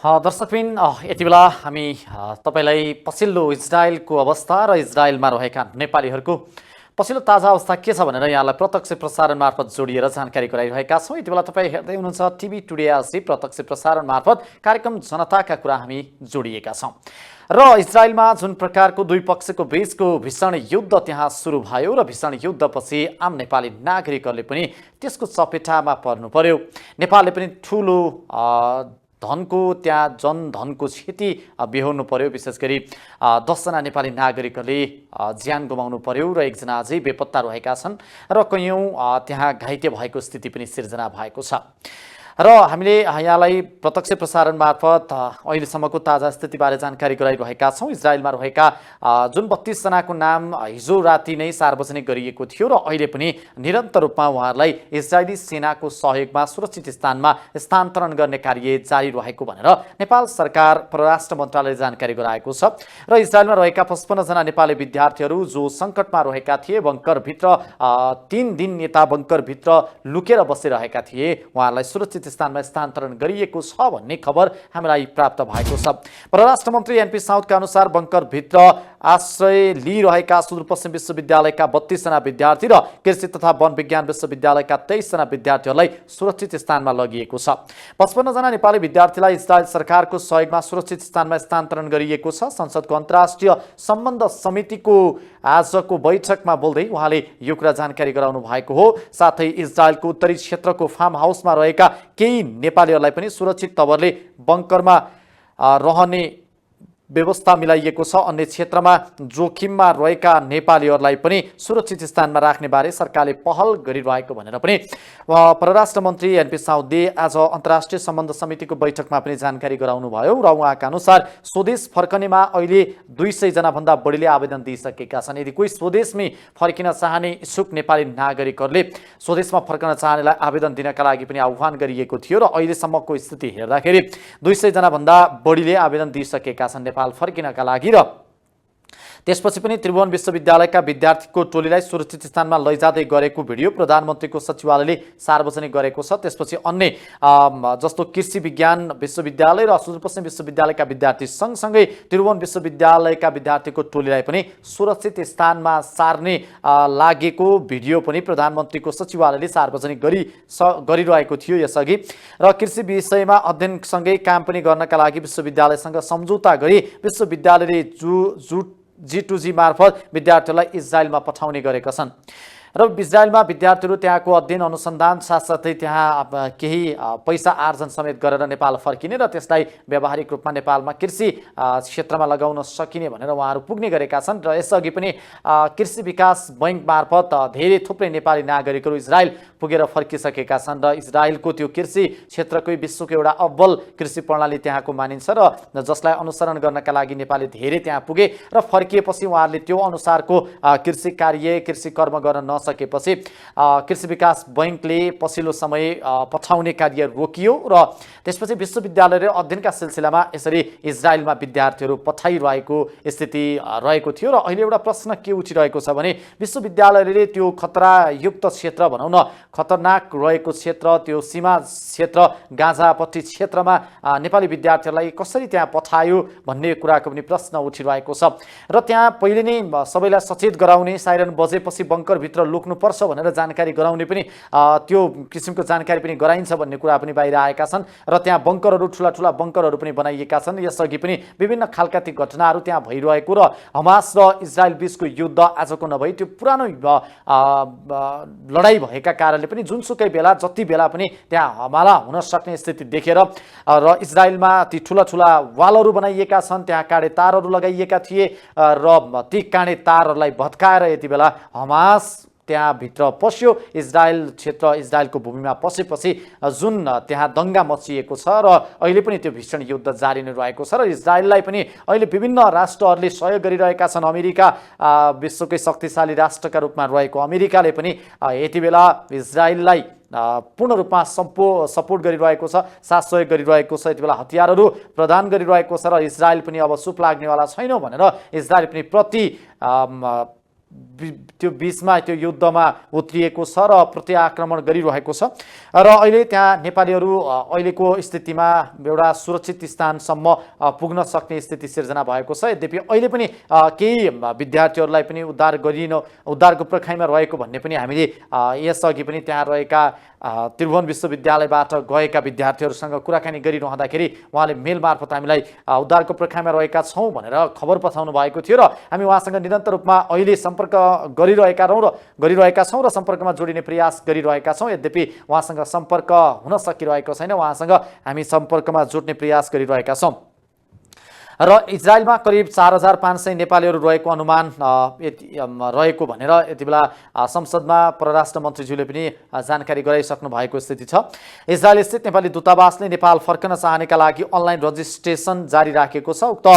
दर्शकबिन, यति बेला हामी तपाईलाई पछिल्लो इजरायलको अवस्था र इजरायलमा रहेका नेपालीहरूको पछिल्लो ताजा अवस्था के छ भनेर यहाँलाई प्रत्यक्ष प्रसारण मार्फत जोडिएर जानकारी गराइरहेका छौँ। यति बेला तपाईँ हेर्दै हुनुहुन्छ टिभी टुडे आजै प्रत्यक्ष प्रसारण मार्फत कार्यक्रम जनताका कुरा हामी जोडिएका छौँ। र इजरायलमा जुन प्रकारको दुई पक्षको बीचको भीषण युद्ध त्यहाँ सुरु भयो र भीषण युद्धपछि आम नेपाली नागरिकहरूले पनि त्यसको चपेटामा पर्नु पर्यो। नेपालले पनि ठुलो धनको त्यहाँ जनधनको क्षति बेहोर्नु पर्यो। विशेष गरी 10 जना नेपाली नागरिकहरूले ज्यान गुमाउनु पर्यो र 1 जना अझै बेपत्ता रहेका छन् र कयौँ त्यहाँ घाइते भएको स्थिति पनि सिर्जना भएको छ। र हामीले यहाँलाई प्रत्यक्ष प्रसारण मार्फत अहिलेसम्मको ताजा स्थितिबारे जानकारी गराइरहेका छौँ। इजरायलमा रहेका जुन 32 जनाको नाम हिजो राति नै सार्वजनिक गरिएको थियो र अहिले पनि निरन्तर रूपमा उहाँहरूलाई इजरायली सेनाको सहयोगमा सुरक्षित स्थानमा स्थानान्तरण गर्ने कार्य जारी रहेको भनेर नेपाल सरकार परराष्ट्र मन्त्रालयले जानकारी गराएको छ। र इजरायलमा रहेका 55 जना नेपाली विद्यार्थीहरू जो सङ्कटमा रहेका थिए, बङ्करभित्र 3 दिन यता बङ्करभित्र लुकेर बसिरहेका थिए, उहाँहरूलाई सुरक्षित स्थानमा स्थानान्तरण गरिएको छ भन्ने खबर हामीलाई प्राप्त भएको छ। परराष्ट्र मन्त्री एनपी साउदका अनुसार बङ्करभित्र आश्रय लिइरहेका सुदूरपश्चिम विश्वविद्यालयका 32 जना विद्यार्थी र कृषि तथा वन विज्ञान विश्वविद्यालयका 23 जना विद्यार्थीहरूलाई सुरक्षित स्थानमा लगिएको छ। 55 जना नेपाली विद्यार्थीलाई इजरायल सरकारको सहयोगमा सुरक्षित स्थानमा स्थानान्तरण गरिएको छ। संसदको अन्तर्राष्ट्रिय सम्बन्ध समितिको आजको बैठकमा बोल्दै उहाँले यो कुरा जानकारी गराउनु भएको हो। साथै इजरायलको उत्तरी क्षेत्रको फार्म हाउसमा रहेका केही नेपालीहरूलाई पनि सुरक्षित तवरले बङ्करमा रहने व्यवस्था मिलाइएको छ। अन्य क्षेत्रमा जोखिममा रहेका नेपालीहरूलाई पनि सुरक्षित स्थानमा राख्ने बारे सरकारले पहल गरिरहेको भनेर पनि परराष्ट्र मन्त्री एनपी साउदले आज अन्तर्राष्ट्रिय सम्बन्ध समितिको बैठकमा पनि जानकारी गराउनु भयो र उहाँका अनुसार स्वदेश फर्कनेमा अहिले 200 जना भन्दा बढीले आवेदन दिइसकेका छन्। यदि कोही स्वदेशमै फर्किन चाहने इच्छुक नेपाली नागरिकहरूले स्वदेशमा फर्कन चाहनेलाई आवेदन दिनका लागि पनि आह्वान गरिएको थियो र अहिलेसम्मको स्थिति हेर्दाखेरि 200 जना भन्दा बढीले आवेदन दिइसकेका छन् नेपाल फर्किनका लागि। र त्यसपछि पनि त्रिभुवन विश्वविद्यालयका विद्यार्थीको टोलीलाई सुरक्षित स्थानमा लैजाँदै गरेको भिडियो प्रधानमन्त्रीको सचिवालयले सार्वजनिक गरेको छ। त्यसपछि अन्य जस्तो कृषि विज्ञान विश्वविद्यालय र सुदूरपश्चिम विश्वविद्यालयका विद्यार्थी सँगसँगै त्रिभुवन विश्वविद्यालयका विद्यार्थीको टोलीलाई पनि सुरक्षित स्थानमा सार्ने लागेको भिडियो पनि प्रधानमन्त्रीको सचिवालयले सार्वजनिक गरिरहेको थियो यसअघि। र कृषि विषयमा अध्ययनसँगै काम पनि गर्नका लागि विश्वविद्यालयसँग सम्झौता गरी विश्वविद्यालयले G2G मार्फत विद्यार्थीहरूलाई इजरायलमा पठाउने गरेका छन्। र इजरायलमा विद्यार्थीहरू त्यहाँको अध्ययन अनुसन्धान साथसाथै त्यहाँ केही पैसा आर्जन समेत गरेर नेपाल फर्किने र त्यसलाई व्यावहारिक रूपमा नेपालमा कृषि क्षेत्रमा लगाउन सकिने भनेर उहाँहरू पुग्ने गरेका छन्। र यसअघि पनि कृषि विकास बैंक मार्फत धेरै थुप्रै नेपाली नागरिकहरू इजरायल पुगेर फर्किसकेका छन् र इजरायलको त्यो कृषि क्षेत्रकै विश्वको एउटा अव्वल कृषि प्रणाली त्यहाँको मानिन्छ र जसलाई अनुसरण गर्नका लागि नेपाली धेरै त्यहाँ पुगे र फर्किएपछि उहाँहरूले त्यो अनुसारको कृषि कार्य कृषि कर्म गर्न नसकेपछि कृषि विकास बैंकले पछिल्लो समय पठाउने कार्य रोकियो र त्यसपछि विश्वविद्यालयले अध्ययनका सिलसिलामा यसरी इजरायलमा विद्यार्थीहरू पठाइरहेको स्थिति रहेको थियो। र अहिले एउटा प्रश्न के उठिरहेको छ भने विश्वविद्यालयले त्यो खतरायुक्त क्षेत्र भनौँ न खतरनाक रहेको क्षेत्र त्यो सीमा क्षेत्र गाजापट्टी क्षेत्रमा नेपाली विद्यार्थीहरूलाई कसरी त्यहाँ पठायो भन्ने कुराको पनि प्रश्न उठिरहेको छ। र त्यहाँ पहिले नै सबैलाई सचेत गराउने साइरन बजेपछि बङ्करभित्र लुक्नुपर्छ भनेर जानकारी गराउने पनि त्यो किसिमको जानकारी पनि गराइन्छ भन्ने कुरा पनि बाहिर आएका छन्। र त्यहाँ बङ्करहरू ठुला बङ्करहरू पनि बनाइएका छन्। यसअघि पनि विभिन्न खालका ती घटनाहरू त्यहाँ भइरहेको र हमास र इजरायल बीचको युद्ध आजको नभई त्यो पुरानो लडाइँ भएका कारणले पनि जुनसुकै बेला जति बेला पनि त्यहाँ हमला हुन सक्ने स्थिति देखेर र इजरायलमा ती ठुला वालहरू बनाइएका छन्, त्यहाँ काँडे तारहरू लगाइएका थिए र ती काँडे तारहरूलाई भत्काएर यति बेला हमास त्यहाँभित्र पस्यो। इजरायल क्षेत्र इजरायलको भूमिमा पसेपछि जुन त्यहाँ दङ्गा मचिएको छ र अहिले पनि त्यो भीषण युद्ध जारी नै रहेको छ र इजरायललाई पनि अहिले विभिन्न राष्ट्रहरूले सहयोग गरिरहेका छन्। अमेरिका विश्वकै शक्तिशाली राष्ट्रका रूपमा रहेको अमेरिकाले पनि यति बेला इजरायललाई पूर्ण रूपमा सपोर्ट गरिरहेको छ, साथ सहयोग गरिरहेको छ। यति बेला हतियारहरू प्रदान गरिरहेको छ र इजरायल पनि अब चुप लाग्नेवाला छैनौँ भनेर इजरायल पनि त्यो बीचमा त्यो युद्धमा उत्रिएको छ र प्रत्याक्रमण गरिरहेको छ। र अहिले त्यहाँ नेपालीहरू अहिलेको स्थितिमा एउटा सुरक्षित स्थानसम्म पुग्न सक्ने स्थिति सिर्जना भएको छ। यद्यपि अहिले पनि केही विद्यार्थीहरूलाई पनि उद्धारको पर्खाइमा रहेको भन्ने पनि हामीले यसअघि पनि त्यहाँ रहेका त्रिभुवन विश्वविद्यालयबाट गएका विद्यार्थीहरूसँग कुराकानी गरिरहँदाखेरि उहाँले मेल मार्फत हामीलाई उद्धारको पर्खाइमा रहेका छौँ भनेर खबर पठाउनु भएको थियो र हामी उहाँसँग निरन्तर रूपमा अहिले सम्पर्क सम्पर्क गरिरहेका छौँ र सम्पर्कमा जोडिने प्रयास गरिरहेका छौँ। यद्यपि उहाँसँग सम्पर्क हुन सकिरहेको छैन। उहाँसँग हामी सम्पर्कमा जोड्ने प्रयास गरिरहेका छौँ। र इजरायलमा करिब 4500 नेपालीहरू रहेको अनुमान रहेको भनेर यति बेला संसदमा परराष्ट्र मन्त्रीज्यूले पनि जानकारी गराइसक्नु भएको स्थिति छ। इजरायल स्थित नेपाली दूतावासले नेपाल फर्कन चाहनेका लागि अनलाइन रजिस्ट्रेसन जारी राखेको छ। उक्त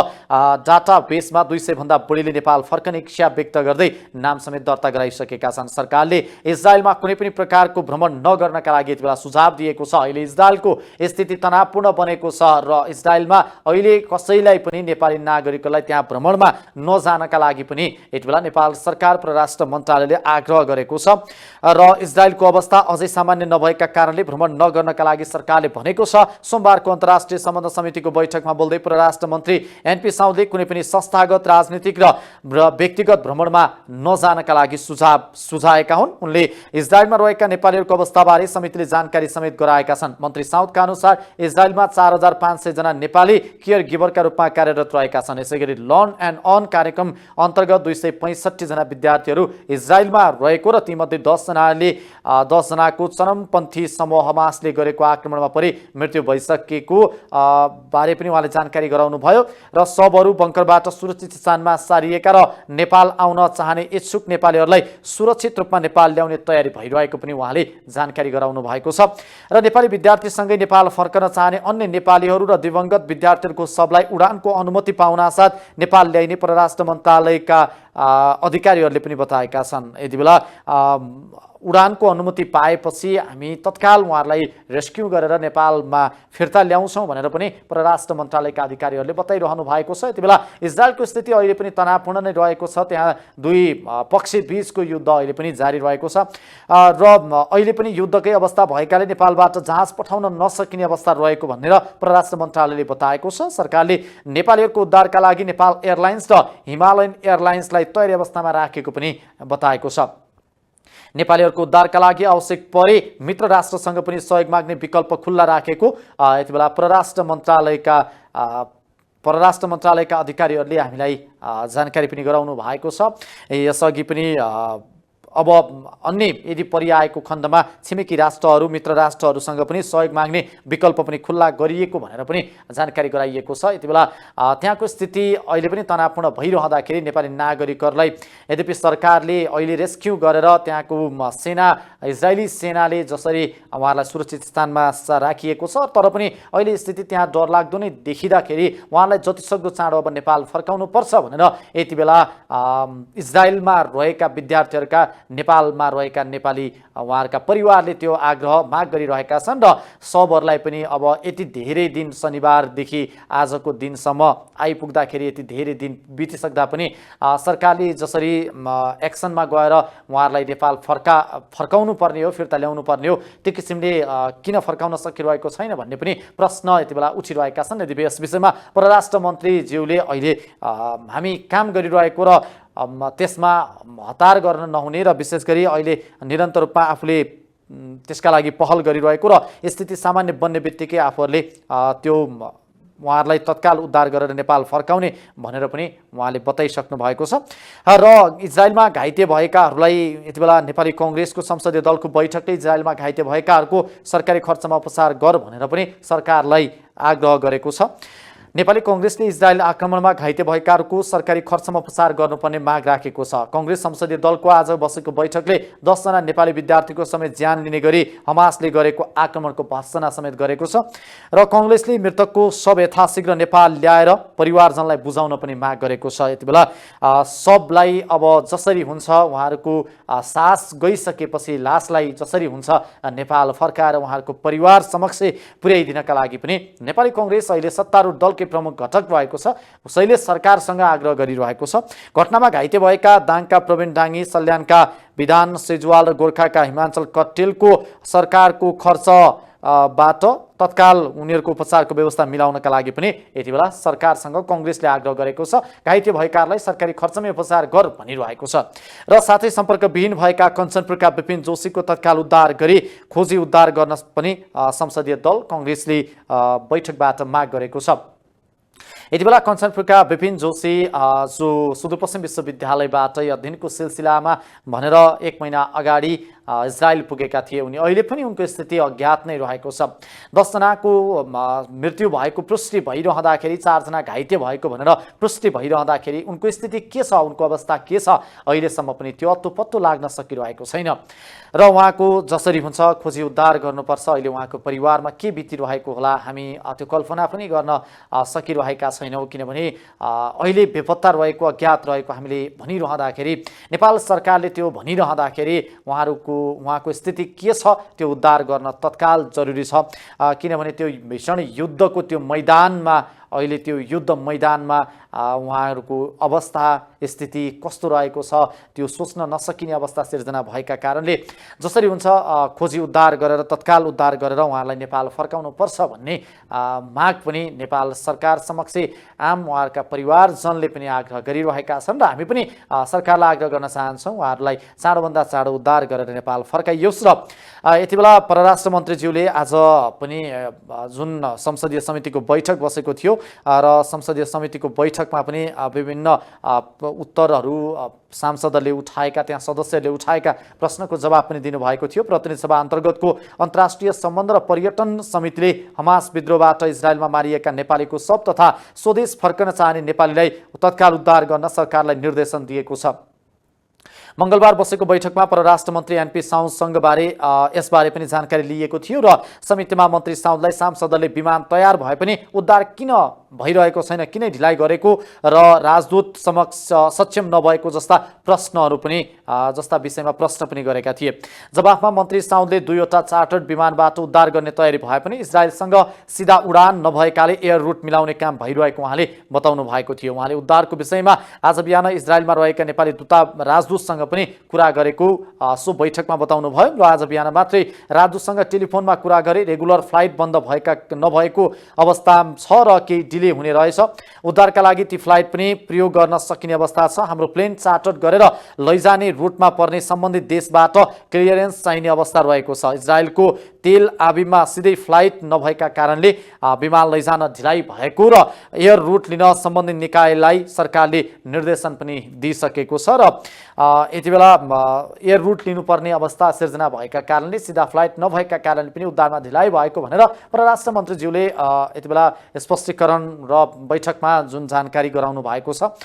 डाटाबेसमा 200 भन्दा बढीले नेपाल फर्कने इच्छा व्यक्त गर्दै नाम समेत दर्ता गराइसकेका छन्। सरकारले इजरायलमा कुनै पनि प्रकारको भ्रमण नगर्नका लागि यति बेला सुझाव दिएको छ। अहिले इजरायलको स्थिति तनावपूर्ण बनेको छ र इजरायलमा अहिले कसैलाई पनि नेपाली नागरिकलाई त्यहाँ भ्रमणमा नजानका लागि पनि यति बेला नेपाल सरकार परराष्ट्र मन्त्रालयले आग्रह गरेको छ र इजरायलको अवस्था अझै सामान्य नभएका कारणले भ्रमण नगर्नका लागि सरकारले भनेको छ। सोमबारको अन्तर्राष्ट्रिय सम्बन्ध समितिको बैठकमा बोल्दै परराष्ट्र मन्त्री एनपी साउदले कुनै पनि संस्थागत राजनीतिक र व्यक्तिगत भ्रमणमा नजानका लागि सुझाएका हुन्। उनले इजरायलमा रहेका नेपालीहरूको अवस्थाबारे समितिले जानकारी समेत गराएका छन्। मन्त्री साउदका अनुसार इजरायलमा 4500 जना नेपाली केयर गिभरका रूपमा कार्यरत रहेका छन्। यसैगरी लर्न एन्ड अर्न कार्यक्रम अन्तर्गत 265 जना विद्यार्थीहरू इजरायलमा रहेको र तीमध्ये 10 जनाको चरमपन्थी समूह हमासले गरेको आक्रमणमा परि मृत्यु भइसकेको बारे पनि उहाँले जानकारी गराउनुभयो र सबहरू बङ्करबाट सुरक्षित स्थानमा सारिएका र नेपाल आउन चाहने इच्छुक नेपालीहरूलाई सुरक्षित रूपमा नेपाल ल्याउने तयारी भइरहेको पनि उहाँले जानकारी गराउनु भएको छ। र नेपाली विद्यार्थीसँगै नेपाल फर्कन चाहने अन्य नेपालीहरू र दिवंगत विद्यार्थीहरूको सबलाई उडानको अनुमति पाउनासाथ नेपाल ल्याइने परराष्ट्र मन्त्रालयका अधिकारीहरूले पनि बताएका छन्। यति बेला उडानको अनुमति पाएपछि हामी तत्काल उहाँहरूलाई रेस्क्यु गरेर नेपालमा फिर्ता ल्याउँछौँ भनेर पनि परराष्ट्र मन्त्रालयका अधिकारीहरूले बताइरहनु भएको छ। यति बेला इजरायलको स्थिति अहिले पनि तनावपूर्ण नै रहेको छ। त्यहाँ दुई पक्ष बीचको युद्ध अहिले पनि जारी रहेको छ र अहिले पनि युद्धकै अवस्था भएकाले नेपालबाट जहाज पठाउन नसकिने अवस्था रहेको भनेर परराष्ट्र मन्त्रालयले बताएको छ। सरकारले नेपालीहरूको उद्धारका लागि नेपाल एयरलाइन्स र हिमालयन एयरलाइन्सलाई तयारी अवस्थामा राखेको पनि बताएको छ। नेपालीहरूको उद्धारका लागि आवश्यक परे मित्र राष्ट्रसँग पनि सहयोग माग्ने विकल्प खुल्ला राखेको यति बेला परराष्ट्र मन्त्रालयका अधिकारीहरूले हामीलाई जानकारी पनि गराउनु भएको छ। यसअघि पनि अब अन्य यदि परिआएको खण्डमा छिमेकी राष्ट्रहरू मित्र राष्ट्रहरूसँग पनि सहयोग माग्ने विकल्प पनि खुल्ला गरिएको भनेर पनि जानकारी गराइएको छ। यति बेला त्यहाँको स्थिति अहिले पनि तनावपूर्ण भइरहँदाखेरि नेपाली नागरिकहरूलाई यद्यपि सरकारले अहिले रेस्क्यु गरेर त्यहाँको इजरायली सेनाले जसरी उहाँहरूलाई सुरक्षित स्थानमा राखिएको छ, तर पनि अहिले स्थिति त्यहाँ डरलाग्दो नै देखिँदाखेरि उहाँलाई जतिसक्दो चाँडो अब नेपाल फर्काउनु पर्छ भनेर यति बेला इजरायलमा रहेका विद्यार्थीहरूका नेपालमा रहेका नेपाली उहाँहरूका परिवारले त्यो माग गरिरहेका छन् र सबहरूलाई पनि अब यति धेरै दिन शनिबारदेखि आजको दिनसम्म आइपुग्दाखेरि यति धेरै दिन बितिसक्दा पनि सरकारले जसरी एक्सनमा गएर उहाँहरूलाई नेपाल फर्काउनु पर्ने हो, फिर्ता ल्याउनु पर्ने हो, त्यो किसिमले किन फर्काउन सकिरहेको छैन भन्ने पनि प्रश्न यति बेला उठिरहेका छन्। यदि यस विषयमा परराष्ट्र मन्त्रीज्यूले अहिले हामी काम गरिरहेको र त्यसमा हतार गर्न नहुने र विशेष गरी अहिले निरन्तर रूपमा आफूले त्यसका लागि पहल गरिरहेको र स्थिति सामान्य बन्ने बित्तिकै आफूहरूले त्यो उहाँहरूलाई तत्काल उद्धार गरेर नेपाल फर्काउने भनेर पनि उहाँले बताइसक्नु भएको छ। र इजरायलमा घाइते भएकाहरूलाई यति बेला नेपाली कङ्ग्रेसको संसदीय दलको बैठकले इजरायलमा घाइते भएकाहरूको सरकारी खर्चमा उपचार गर भनेर पनि सरकारलाई आग्रह गरेको छ। नेपाली कङ्ग्रेसले इजरायल आक्रमणमा घाइते भएकाहरूको सरकारी खर्चमा उपचार गर्नुपर्ने माग राखेको छ। कङ्ग्रेस संसदीय दलको आज बसेको बैठकले 10 जना नेपाली विद्यार्थीको समेत ज्यान लिने गरी हमासले गरेको आक्रमणको भर्त्सना समेत गरेको छ र कङ्ग्रेसले मृतकको शव यथाशीघ्र नेपाल ल्याएर परिवारजनलाई बुझाउन पनि माग गरेको छ। यति बेला सबलाई अब जसरी हुन्छ उहाँहरूको सास गइसकेपछि लासलाई जसरी हुन्छ नेपाल फर्काएर उहाँहरूको परिवार समक्ष पुर्याइदिनका लागि पनि नेपाली कङ्ग्रेस अहिले सत्तारूढ दल प्रमुख घटक रहेको छ, उसैले सरकारसँग आग्रह गरिरहेको छ। घटनामा घाइते भएका दाङका प्रवीण डाङ्गी, सल्यानका विधान सेजुवाल र गोर्खाका हिमाञ्चल कटेलको सरकारको खर्चबाट तत्काल उनीहरूको उपचारको व्यवस्था मिलाउनका लागि पनि यति बेला सरकारसँग कङ्ग्रेसले आग्रह गरेको छ। घाइते भएकाहरूलाई सरकारी खर्चमै उपचार गर भनिरहेको छ र साथै सम्पर्कविहीन भएका कञ्चनपुरका विपिन जोशीको तत्काल उद्धार गरी खोजी उद्धार गर्न पनि संसदीय दल कङ्ग्रेसले बैठकबाट माग गरेको छ। यति बेला कञ्चनपुरका विपिन जोशी जो सुदूरपश्चिम विश्वविद्यालयबाट अध्ययनको सिलसिलामा भनेर 1 महिना अगाडि इजरायल पुगेका थिए। उनी अहिले पनि उनको स्थिति अज्ञात नै रहेको छ। 10 जनाको मृत्यु भएको पुष्टि भइरहँदाखेरि 4 जना घाइते भएको भनेर पुष्टि भइरहँदाखेरि उनको स्थिति के छ, उनको अवस्था के छ, अहिलेसम्म पनि त्यो अत्तो लाग्न सकिरहेको छैन र उहाँको जसरी हुन्छ खोजी उद्धार गर्नुपर्छ। अहिले उहाँको परिवारमा के बितिरहेको होला हामी त्यो कल्पना पनि गर्न सकिरहेका छैनौँ, किनभने अहिले बेपत्ता रहेको अज्ञात रहेको हामीले भनिरहँदाखेरि नेपाल सरकारले त्यो भनिरहँदाखेरि उहाँको स्थिति के छ त्यो उद्धार गर्न तत्काल जरुरी छ। किनभने त्यो भीषण युद्धको त्यो मैदानमा अहिले त्यो युद्ध मैदानमा उहाँहरूको अवस्था स्थिति कस्तो रहेको छ त्यो सोच्न नसकिने अवस्था सिर्जना भएका कारणले जसरी हुन्छ खोजी उद्धार गरेर तत्काल उद्धार गरेर उहाँलाई नेपाल फर्काउनु पर्छ भन्ने माग पनि नेपाल सरकार समक्ष आम उहाँहरूका परिवारजनले पनि आग्रह गरिरहेका छन् र हामी पनि सरकारलाई आग्रह गर्न चाहन्छौँ उहाँहरूलाई चाँडोभन्दा चाँडो उद्धार गरेर नेपाल फर्काइयोस्। र यति बेला परराष्ट्र मन्त्रीज्यूले आज पनि जुन संसदीय समितिको बैठक बसेको थियो र संसदीय समितिको बैठकमा पनि विभिन्न उत्तरहरू सांसदहरूले उठाएका त्यहाँ सदस्यहरूले उठाएका प्रश्नको जवाब पनि दिनुभएको थियो। प्रतिनिधि सभा अन्तर्गतको अन्तर्राष्ट्रिय सम्बन्ध र पर्यटन समितिले हमास विद्रोहबाट इजरायलमा मारिएका नेपालीको शव तथा स्वदेश फर्कन चाहने नेपालीलाई तत्काल उद्धार गर्न सरकारलाई निर्देशन दिएको छ। मंगलबार बसेको बैठकमा परराष्ट्र मन्त्री एनपी साउदसँगबारे यसबारे पनि जानकारी लिएको थियो र समितिमा मन्त्री साउदलाई सांसदले विमान तयार भए पनि उद्धार किन भइरहेको छैन, किन ढिलाइ गरेको र राजदूत समक्ष सक्षम नभएको जस्ता प्रश्नहरू पनि जस्ता विषयमा प्रश्न पनि गरेका थिए। जवाफमा मन्त्री साउदले 2वटा चार्टर्ड विमानबाट उद्धार गर्ने तयारी भए पनि इजरायलसँग सिधा उडान नभएकाले एयर रुट मिलाउने काम भइरहेको उहाँले बताउनु भएको थियो। उहाँले उद्धारको विषयमा आज बिहान इजरायलमा रहेका नेपाली राजदूतसँग पनि कुरा गरेको सो बैठकमा बताउनु भयो र आज बिहान मात्रै राजदूतसँग टेलिफोनमा कुरा गरे। रेगुलर फ्लाइट बन्द नभएको अवस्था छ र केही डिले हुने रहेछ। उद्धारका लागि ती फ्लाइट पनि प्रयोग गर्न सकिने अवस्था छ। हाम्रो प्लेन चार्टर गरेर लैजाने रुटमा पर्ने सम्बन्धित देशबाट क्लियरेन्स चाहिने अवस्था रहेको छ। इजरायलको तेल आविबमा सिधै फ्लाइट नभएका कारणले विमान लैजान ढिलाइ भएको र एयर रुट लिन सम्बन्धित निकायलाई सरकारले निर्देशन पनि दिइसकेको छ र यति बेला एयर रुट लिनुपर्ने अवस्था सिर्जना भएका कारणले सिधा फ्लाइट नभएका कारणले पनि उद्धारमा ढिलाइ भएको भनेर परराष्ट्र मन्त्रीज्यूले यति बेला स्पष्टीकरण र बैठकमा जुन जानकारी गराउनु भएको छ।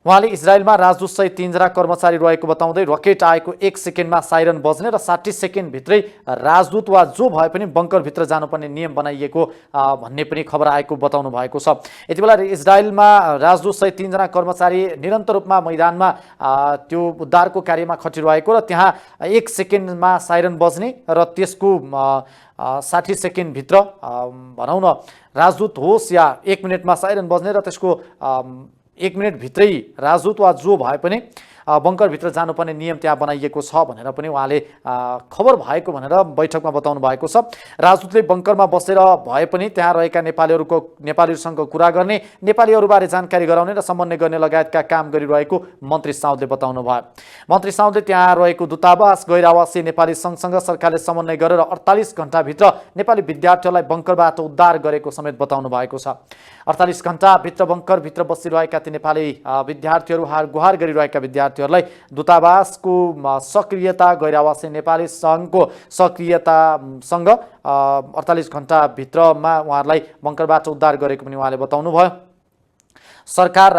उहाँले इजरायलमा राजदूतसहित 3 जना कर्मचारी रहेको बताउँदै रकेट आएको 1 सेकेन्डमा साइरन बज्ने र 60 सेकेन्ड भित्रै राजदूत वा जो भए पनि बङ्करभित्र जानुपर्ने नियम बनाइएको भन्ने पनि खबर आएको बताउनु भएको छ। यति बेला इजरायलमा राजदूतसहित 3 जना कर्मचारी निरन्तर रूपमा मैदानमा त्यो उद्धारको कार्यमा खटिरहेको र त्यहाँ 1 सेकेन्डमा साइरन बज्ने र त्यसको 60 सेकेन्ड भित्र भनौँ न राजदूत होस् या 1 मिनेटमा साइरन बज्ने र त्यसको 1 मिनेट भित्रै राजदूत वा जो भए पनि बङ्करभित्र जानुपर्ने नियम त्यहाँ बनाइएको छ भनेर पनि उहाँले खबर भएको भनेर बैठकमा बताउनु भएको छ। राजदूतले बङ्करमा बसेर भए पनि त्यहाँ रहेका नेपालीहरूसँग कुरा गर्ने, नेपालीहरूबारे जानकारी गराउने र समन्वय गर्ने लगायतका काम गरिरहेको मन्त्री साउदले बताउनु भयो। मन्त्री साउदले त्यहाँ रहेको दूतावास गैर आवासीय नेपाली सङ्घसँग सरकारले समन्वय गरेर 48 घण्टाभित्र नेपाली विद्यार्थीहरूलाई बङ्करबाट उद्धार गरेको समेत बताउनु भएको छ। 48 घण्टाभित्र बङ्करभित्र बसिरहेका ती नेपाली विद्यार्थीहरू गुहार गरिरहेका विद्यार्थीहरूलाई दूतावासको सक्रियता गैर आवासीय नेपाली सङ्घको सक्रियतासँग 48 घण्टाभित्रमा उहाँहरूलाई बङ्करबाट उद्धार गरेको पनि उहाँले बताउनु भयो। सरकार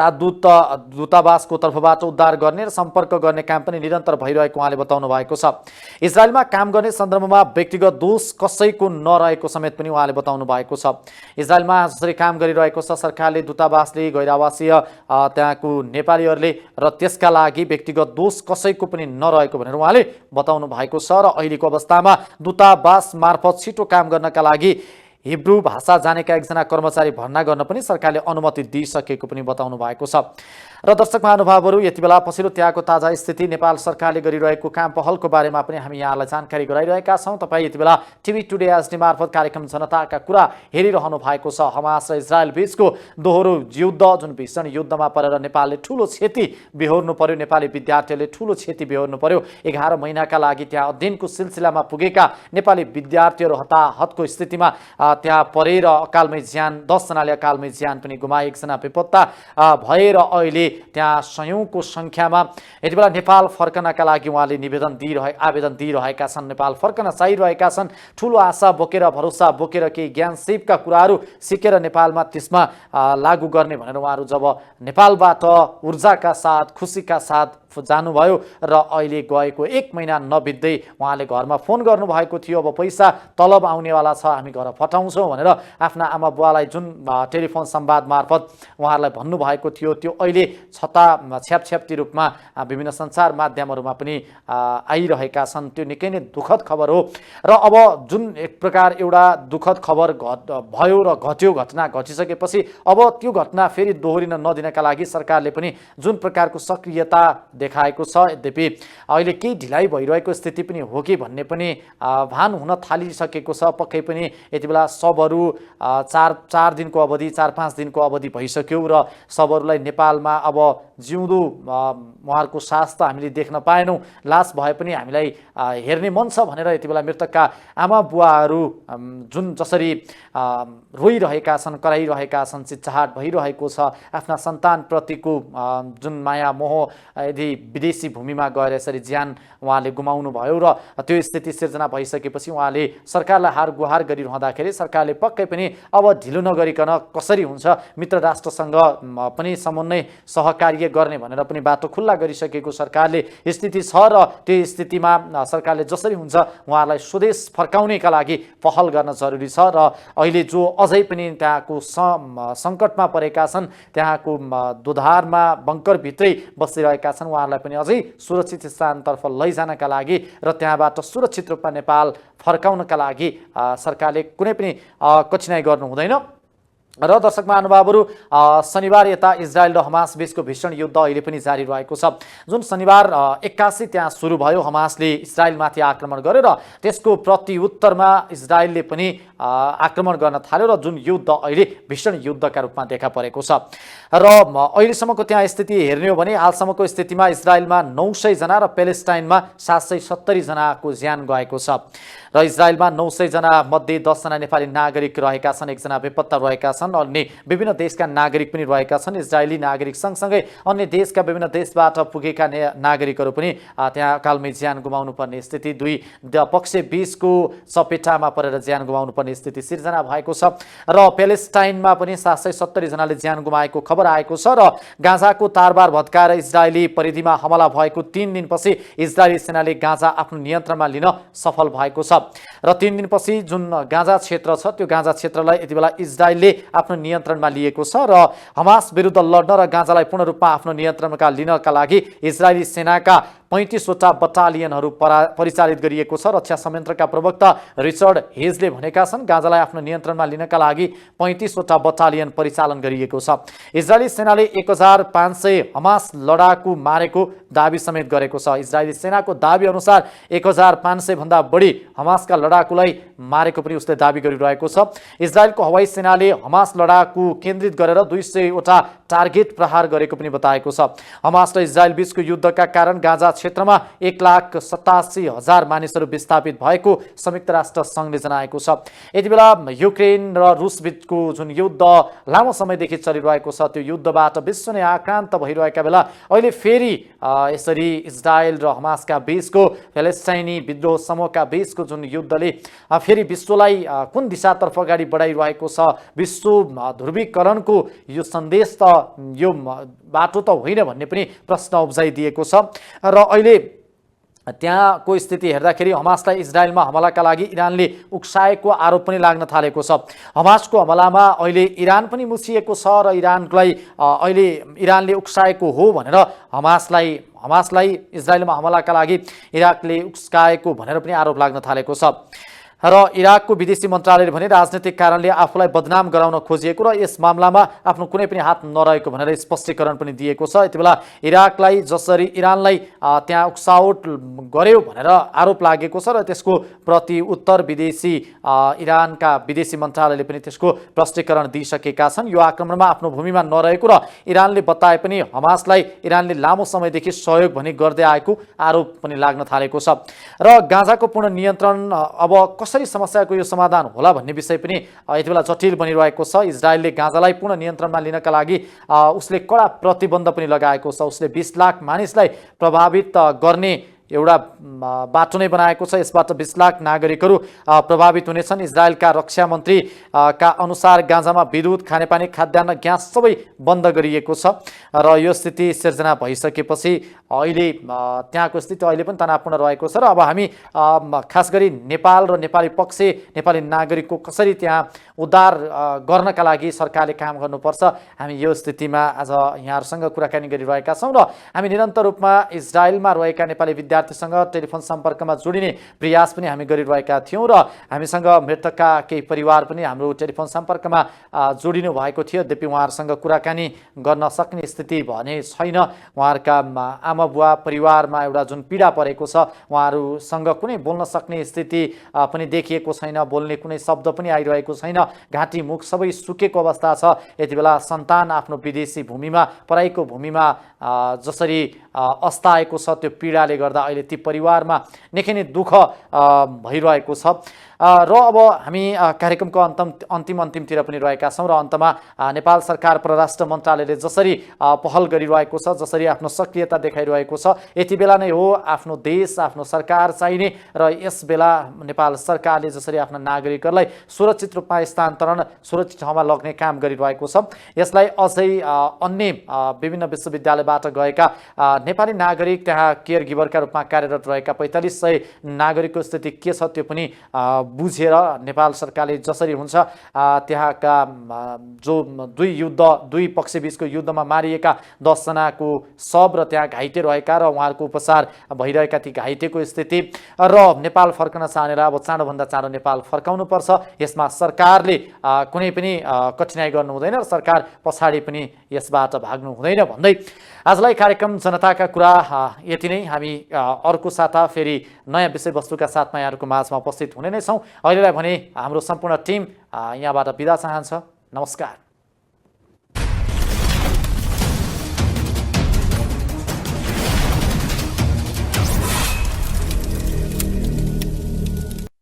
दूतावासको तर्फबाट उद्धार गर्ने र सम्पर्क गर्ने काम पनि निरन्तर भइरहेको उहाँले बताउनु भएको छ। इजरायलमा काम गर्ने सन्दर्भमा व्यक्तिगत दोष कसैको नरहेको समेत पनि उहाँले बताउनु भएको छ। इजरायलमा जसरी काम गरिरहेको छ सरकारले दूतावासले गैर आवासीय त्यहाँको नेपालीहरूले र त्यसका लागि व्यक्तिगत दोष कसैको पनि नरहेको भनेर उहाँले बताउनु भएको छ र अहिलेको अवस्थामा दूतावास मार्फत छिटो काम गर्नका लागि हिब्रू भाषा जानेका 1 जना कर्मचारी भर्ना गर्न पनि सरकारले अनुमति दिइसकेको पनि बताउनु भएको छ। र दर्शक महानुभावहरू यति बेला पछिल्लो त्यहाँको ताजा स्थिति नेपाल सरकारले गरिरहेको काम पहलको बारेमा पनि हामी यहाँलाई जानकारी गराइरहेका छौँ। तपाईँ यति बेला टिभी टुडे एचडी मार्फत कार्यक्रम जनताका कुरा हेरिरहनु भएको छ। हमास र इजरायल बीचको दोहोरो युद्ध जुन भीषण युद्धमा परेर नेपालले ठूलो क्षति बेहोर्नु पर्यो, नेपाली विद्यार्थीहरूले ठूलो क्षति बेहोर्नु पर्यो। 11 महिनाका लागि त्यहाँ अध्ययनको सिलसिलामा पुगेका नेपाली विद्यार्थीहरू हताहतको स्थितिमा त्यहाँ परेर अकालमै ज्यान 10 जनाले अकालमै ज्यान पनि गुमाए, 1 जना बेपत्ता भएर अहिले त्यहाँ सयौंको संख्यामा यति बेला नेपाल फर्कनका लागि उहाँले आवेदन दिइरहेका छन्, नेपाल फर्कन चाहिरहेका छन्। ठूलो आशा बोकेर, भरोसा बोकेर केही ज्ञान सिपका कुराहरू सिकेर नेपालमा त्यसमा लागू गर्ने भनेर उहाँहरू जब नेपालबाट ऊर्जाका साथ, खुसीका साथ जानुभयो र अहिले गएको 1 महिना नबित्दै उहाँले घरमा फोन गर्नुभएको थियो, अब पैसा तलब आउनेवाला छ, हामी घर फटाउँछौँ भनेर आफ्ना आमा बुवालाई जुन टेलिफोन संवाद मार्फत उहाँहरूलाई भन्नुभएको थियो, त्यो अहिले छ्यापछ्याप्ती रूपमा विभिन्न सञ्चार माध्यमहरूमा पनि आइरहेका छन्। त्यो निकै नै दुःखद खबर हो र अब जुन एक प्रकार एउटा दुःखद खबर भयो र घटना घटिसकेपछि अब त्यो घटना फेरि दोहोरिन नदिनका लागि सरकारले पनि जुन प्रकारको सक्रियता देखाएको छ, यद्यपि अहिले केही ढिलाइ भइरहेको स्थिति पनि हो कि भन्ने पनि भान हुन थालिसकेको छ। पक्कै पनि यति बेला सबहरू 4 दिनको अवधि, 4-5 दिनको अवधि भइसक्यो र सबहरूलाई नेपालमा अब जिउँदो उहाँहरूको सास त हामीले देख्न पाएनौँ, लास भए पनि हामीलाई हेर्ने मन छ भनेर यति बेला मृतकका आमा बुवाहरू जसरी रोइरहेका छन्, कराइरहेका छन्, चिच्चाहाट भइरहेको छ, आफ्ना सन्तानप्रतिको जुन माया मोह यदि विदेशी भूमिमा गएर यसरी ज्यान उहाँले गुमाउनु भयो र त्यो स्थिति सिर्जना भइसकेपछि उहाँले सरकारलाई हार गुहार गरिरहँदाखेरि सरकारले पक्कै पनि अब ढिलो नगरिकन कसरी हुन्छ मित्र राष्ट्रसँग पनि समन्वय सहकार्य गर्ने भनेर पनि बाटो खुल्ला गरिसकेको सरकारले स्थिति छ र त्यो स्थितिमा सरकारले जसरी हुन्छ उहाँहरूलाई स्वदेश फर्काउनेका लागि पहल गर्न जरुरी छ र अहिले जो अझै पनि त्यहाँको सङ्कटमा परेका छन्, त्यहाँको दोधारमा बङ्करभित्रै बसिरहेका छन्, उहाँहरूलाई पनि अझै सुरक्षित स्थानतर्फ लैजानका लागि र त्यहाँबाट सुरक्षित रूपमा नेपाल फर्काउनका लागि सरकारले कुनै पनि कठिनाइ गर्नु हुँदैन। र दर्शक महानुभावहरू, शनिबार यता इजरायल र हमास बीचको भीषण युद्ध अहिले पनि जारी रहेको छ। जुन शनिबार 81 त्यहाँ सुरु भयो, हमासले इजरायलमाथि आक्रमण गरेर त्यसको प्रत्युत्तरमा इजरायलले पनि आक्रमण गर्न थाल्यो र जुन युद्ध अहिले भीषण युद्धका रूपमा देखा परेको छ। र अहिलेसम्मको त्यहाँ स्थिति हेर्ने हो भने हालसम्मको स्थितिमा इजरायलमा 900 जना र प्यालेस्टाइनमा 770 जनाको ज्यान गएको छ र इजरायलमा 900 जना मध्ये 10 जना नेपाली नागरिक रहेका छन्, 1 जना बेपत्ता रहेका छन्, अन्य विभिन्न देशका नागरिक पनि रहेका छन्। इजरायली नागरिक सँगसँगै अन्य देशका विभिन्न देशबाट पुगेका नागरिकहरू पनि त्यहाँ अकालमै ज्यान गुमाउनु पर्ने स्थिति, दुई पक्ष बीचको चपेटामा परेर ज्यान गुमाउनु पर्ने स्थिति सिर्जना भएको छ र प्यालेस्टाइनमा पनि 770 जनाले ज्यान गुमाएको खबर आएको छ र गाजाको तारबार भत्काएर इजरायली परिधिमा हमला भएको 3 दिनपछि इजरायली सेनाले गाजा आफ्नो नियन्त्रणमा लिन सफल भएको छ र 3 दिनपछि जुन गाजा क्षेत्र छ त्यो गाजा क्षेत्रलाई यति बेला इजरायलले आफ्नो नियन्त्रणमा लिएको छ र हमास विरुद्ध लड्न र गाजालाई पूर्ण रूपमा आफ्नो नियन्त्रणमा लिनका लागि इजरायली सेनाका 35वटा बटालियनहरू परिचालित गरिएको छ। रक्षा संयन्त्रका प्रवक्ता रिचर्ड हेजले भनेका छन् गाजालाई आफ्नो नियन्त्रणमा लिनका लागि 35वटा बटालियन परिचालन गरिएको छ। इजरायली सेनाले 1500 हमास लडाकु मारेको दाबी समेत गरेको छ। इजरायली सेनाको दाबी अनुसार 1500 भन्दा बढी हमासका लडाकुलाई मारेको पनि उसले दाबी गरिरहेको छ। इजरायलको हवाई सेनाले हमास लडाकु केन्द्रित गरेर 200वटा टार्गेट प्रहार गरेको पनि बताएको छ। हमास र इजरायल बीचको युद्धका कारण गाजा क्षेत्रमा 1,87,000 मानिसहरू विस्थापित भएको संयुक्त राष्ट्र संघले जनाएको छ। यति बेला युक्रेन र रुस बीचको जुन युद्ध लामो समयदेखि चलिरहेको छ त्यो युद्धबाट विश्व नै आक्रान्त भइरहेका बेला अहिले फेरि यसरी इजरायल र हमासका बीचको प्यालेस्टाइनी विद्रोह समूहका बीचको जुन युद्धले फेरि विश्वलाई कुन दिशातर्फ अगाडि बढाइरहेको छ, विश्व ध्रुवीकरणको यो सन्देश त यो बाटो त होइन भन्ने पनि प्रश्न उब्जाइदिएको छ र अहिले त्यहाँको स्थिति हेर्दाखेरि हमासलाई इजरायलमा हमलाका लागि इरानले उक्साएको आरोप पनि लाग्न थालेको छ। हमासको हमलामा अहिले इरान पनि मुछिएको छ र इरानलाई अहिले इरानले उक्साएको हो भनेर हमासलाई इजरायलमा हमलाका लागि इराकले उक्साएको भनेर पनि आरोप लाग्न थालेको छ र इराकको विदेशी मन्त्रालयले भने राजनीतिक कारणले आफूलाई बदनाम गराउन खोजिएको र यस मामलामा आफ्नो कुनै पनि हात नरहेको भनेर स्पष्टीकरण पनि दिएको छ। यति बेला इराकलाई जसरी इरानलाई त्यहाँ उक्सावट गर्यो भनेर आरोप लागेको छ र त्यसको प्रति उत्तर इरानका विदेशी मन्त्रालयले पनि त्यसको स्पष्टीकरण दिइसकेका छन्। यो आक्रमणमा आफ्नो भूमिमा नरहेको र इरानले बताए पनि हमासलाई इरानले लामो समयदेखि सहयोग भनी गर्दै आएको आरोप पनि लाग्न थालेको छ र गाजाको पूर्ण नियन्त्रण अब कसरी समस्याको यो समाधान होला भन्ने विषय पनि यति बेला जटिल बनिरहेको छ। इजरायलले गाजालाई पूर्ण नियन्त्रणमा लिनका लागि उसले कडा प्रतिबन्ध पनि लगाएको छ। उसले 20 लाख मानिसलाई प्रभावित गर्ने एउटा बाटो नै बनाएको छ। यसबाट 20 लाख नागरिकहरू प्रभावित हुनेछन्। इजरायलका रक्षा मन्त्री का अनुसार गाजामा विद्युत, खानेपानी, खाद्यान्न, ग्यास सबै बन्द गरिएको छ र यो स्थिति सिर्जना भइसकेपछि अहिले त्यहाँको स्थिति अहिले पनि तनावपूर्ण रहेको छ र अब हामी खास गरी नेपाल र नेपाली पक्ष, नेपाली नागरिकको कसरी त्यहाँ उद्धार गर्नका लागि सरकारले काम गर्नुपर्छ, हामी यो स्थितिमा आज यहाँहरूसँग कुराकानी गरिरहेका छौँ र हामी निरन्तर रूपमा इजरायलमा रहेका नेपाली विद्यार्थीसँग टेलिफोन सम्पर्कमा जोडिने प्रयास पनि हामी गरिरहेका थियौँ र हामीसँग मृतकका केही परिवार पनि हाम्रो टेलिफोन सम्पर्कमा जोडिनु भएको थियो। यद्यपि उहाँहरूसँग कुराकानी गर्न सक्ने स्थिति भने छैन। उहाँहरूका आमा बुवा परिवारमा एउटा जुन पीडा परेको छ, उहाँहरूसँग कुनै बोल्न सक्ने स्थिति पनि देखिएको छैन, बोल्ने कुनै शब्द पनि आइरहेको छैन, घाँटी मुख सबै सुकेको अवस्था छ। यति बेला सन्तान आफ्नो विदेशी भूमिमा, पराईको भूमिमा जसरी अस्ताएको छ, त्यो पीडाले गर्दा अहिले ती परिवारमा निकै नै दुःख भइरहेको छ र अब हामी कार्यक्रमको अन्तिमतिर पनि रहेका छौँ र अन्तमा नेपाल सरकार परराष्ट्र मन्त्रालयले जसरी पहल गरिरहेको छ, जसरी आफ्नो सक्रियता देखाइरहेको छ, यति बेला नै हो आफ्नो देश, आफ्नो सरकार चाहिने र यस बेला नेपाल सरकारले जसरी आफ्ना नागरिकहरूलाई सुरक्षित रूपमा स्थानान्तरण, सुरक्षित ठाउँमा लग्ने काम गरिरहेको छ, यसलाई अझै अन्य विभिन्न विश्वविद्यालयबाट गएका नेपाली नागरिक, त्यहाँ केयर गिभरका रूपमा कार्यरत रहेका 4500 नागरिकको स्थिति के छ त्यो पनि बुझेर नेपाल सरकारले जसरी हुन्छ त्यहाँका जो दुई पक्षबीचको युद्धमा मारिएका 10 जनाको शव र त्यहाँ घाइते रहेका र उहाँहरूको उपचार भइरहेका ती घाइतेको स्थिति र नेपाल फर्कन चाहनेर अब चाँडोभन्दा चाँडो नेपाल फर्काउनुपर्छ। यसमा सरकारले कुनै पनि कठिनाइ गर्नु हुँदैन र सरकार पछाडि पनि यसबाट भाग्नु हुँदैन भन्दै आजलाई कार्यक्रम जनताका कुरा यति नै। हामी अर्को साता फेरि नयाँ विषयवस्तुका साथमा यहाँहरूको माझमा उपस्थित हुने नै छौँ। अहिलेलाई भने हाम्रो सम्पूर्ण टिम यहाँबाट बिदा चाहन्छ। नमस्कार।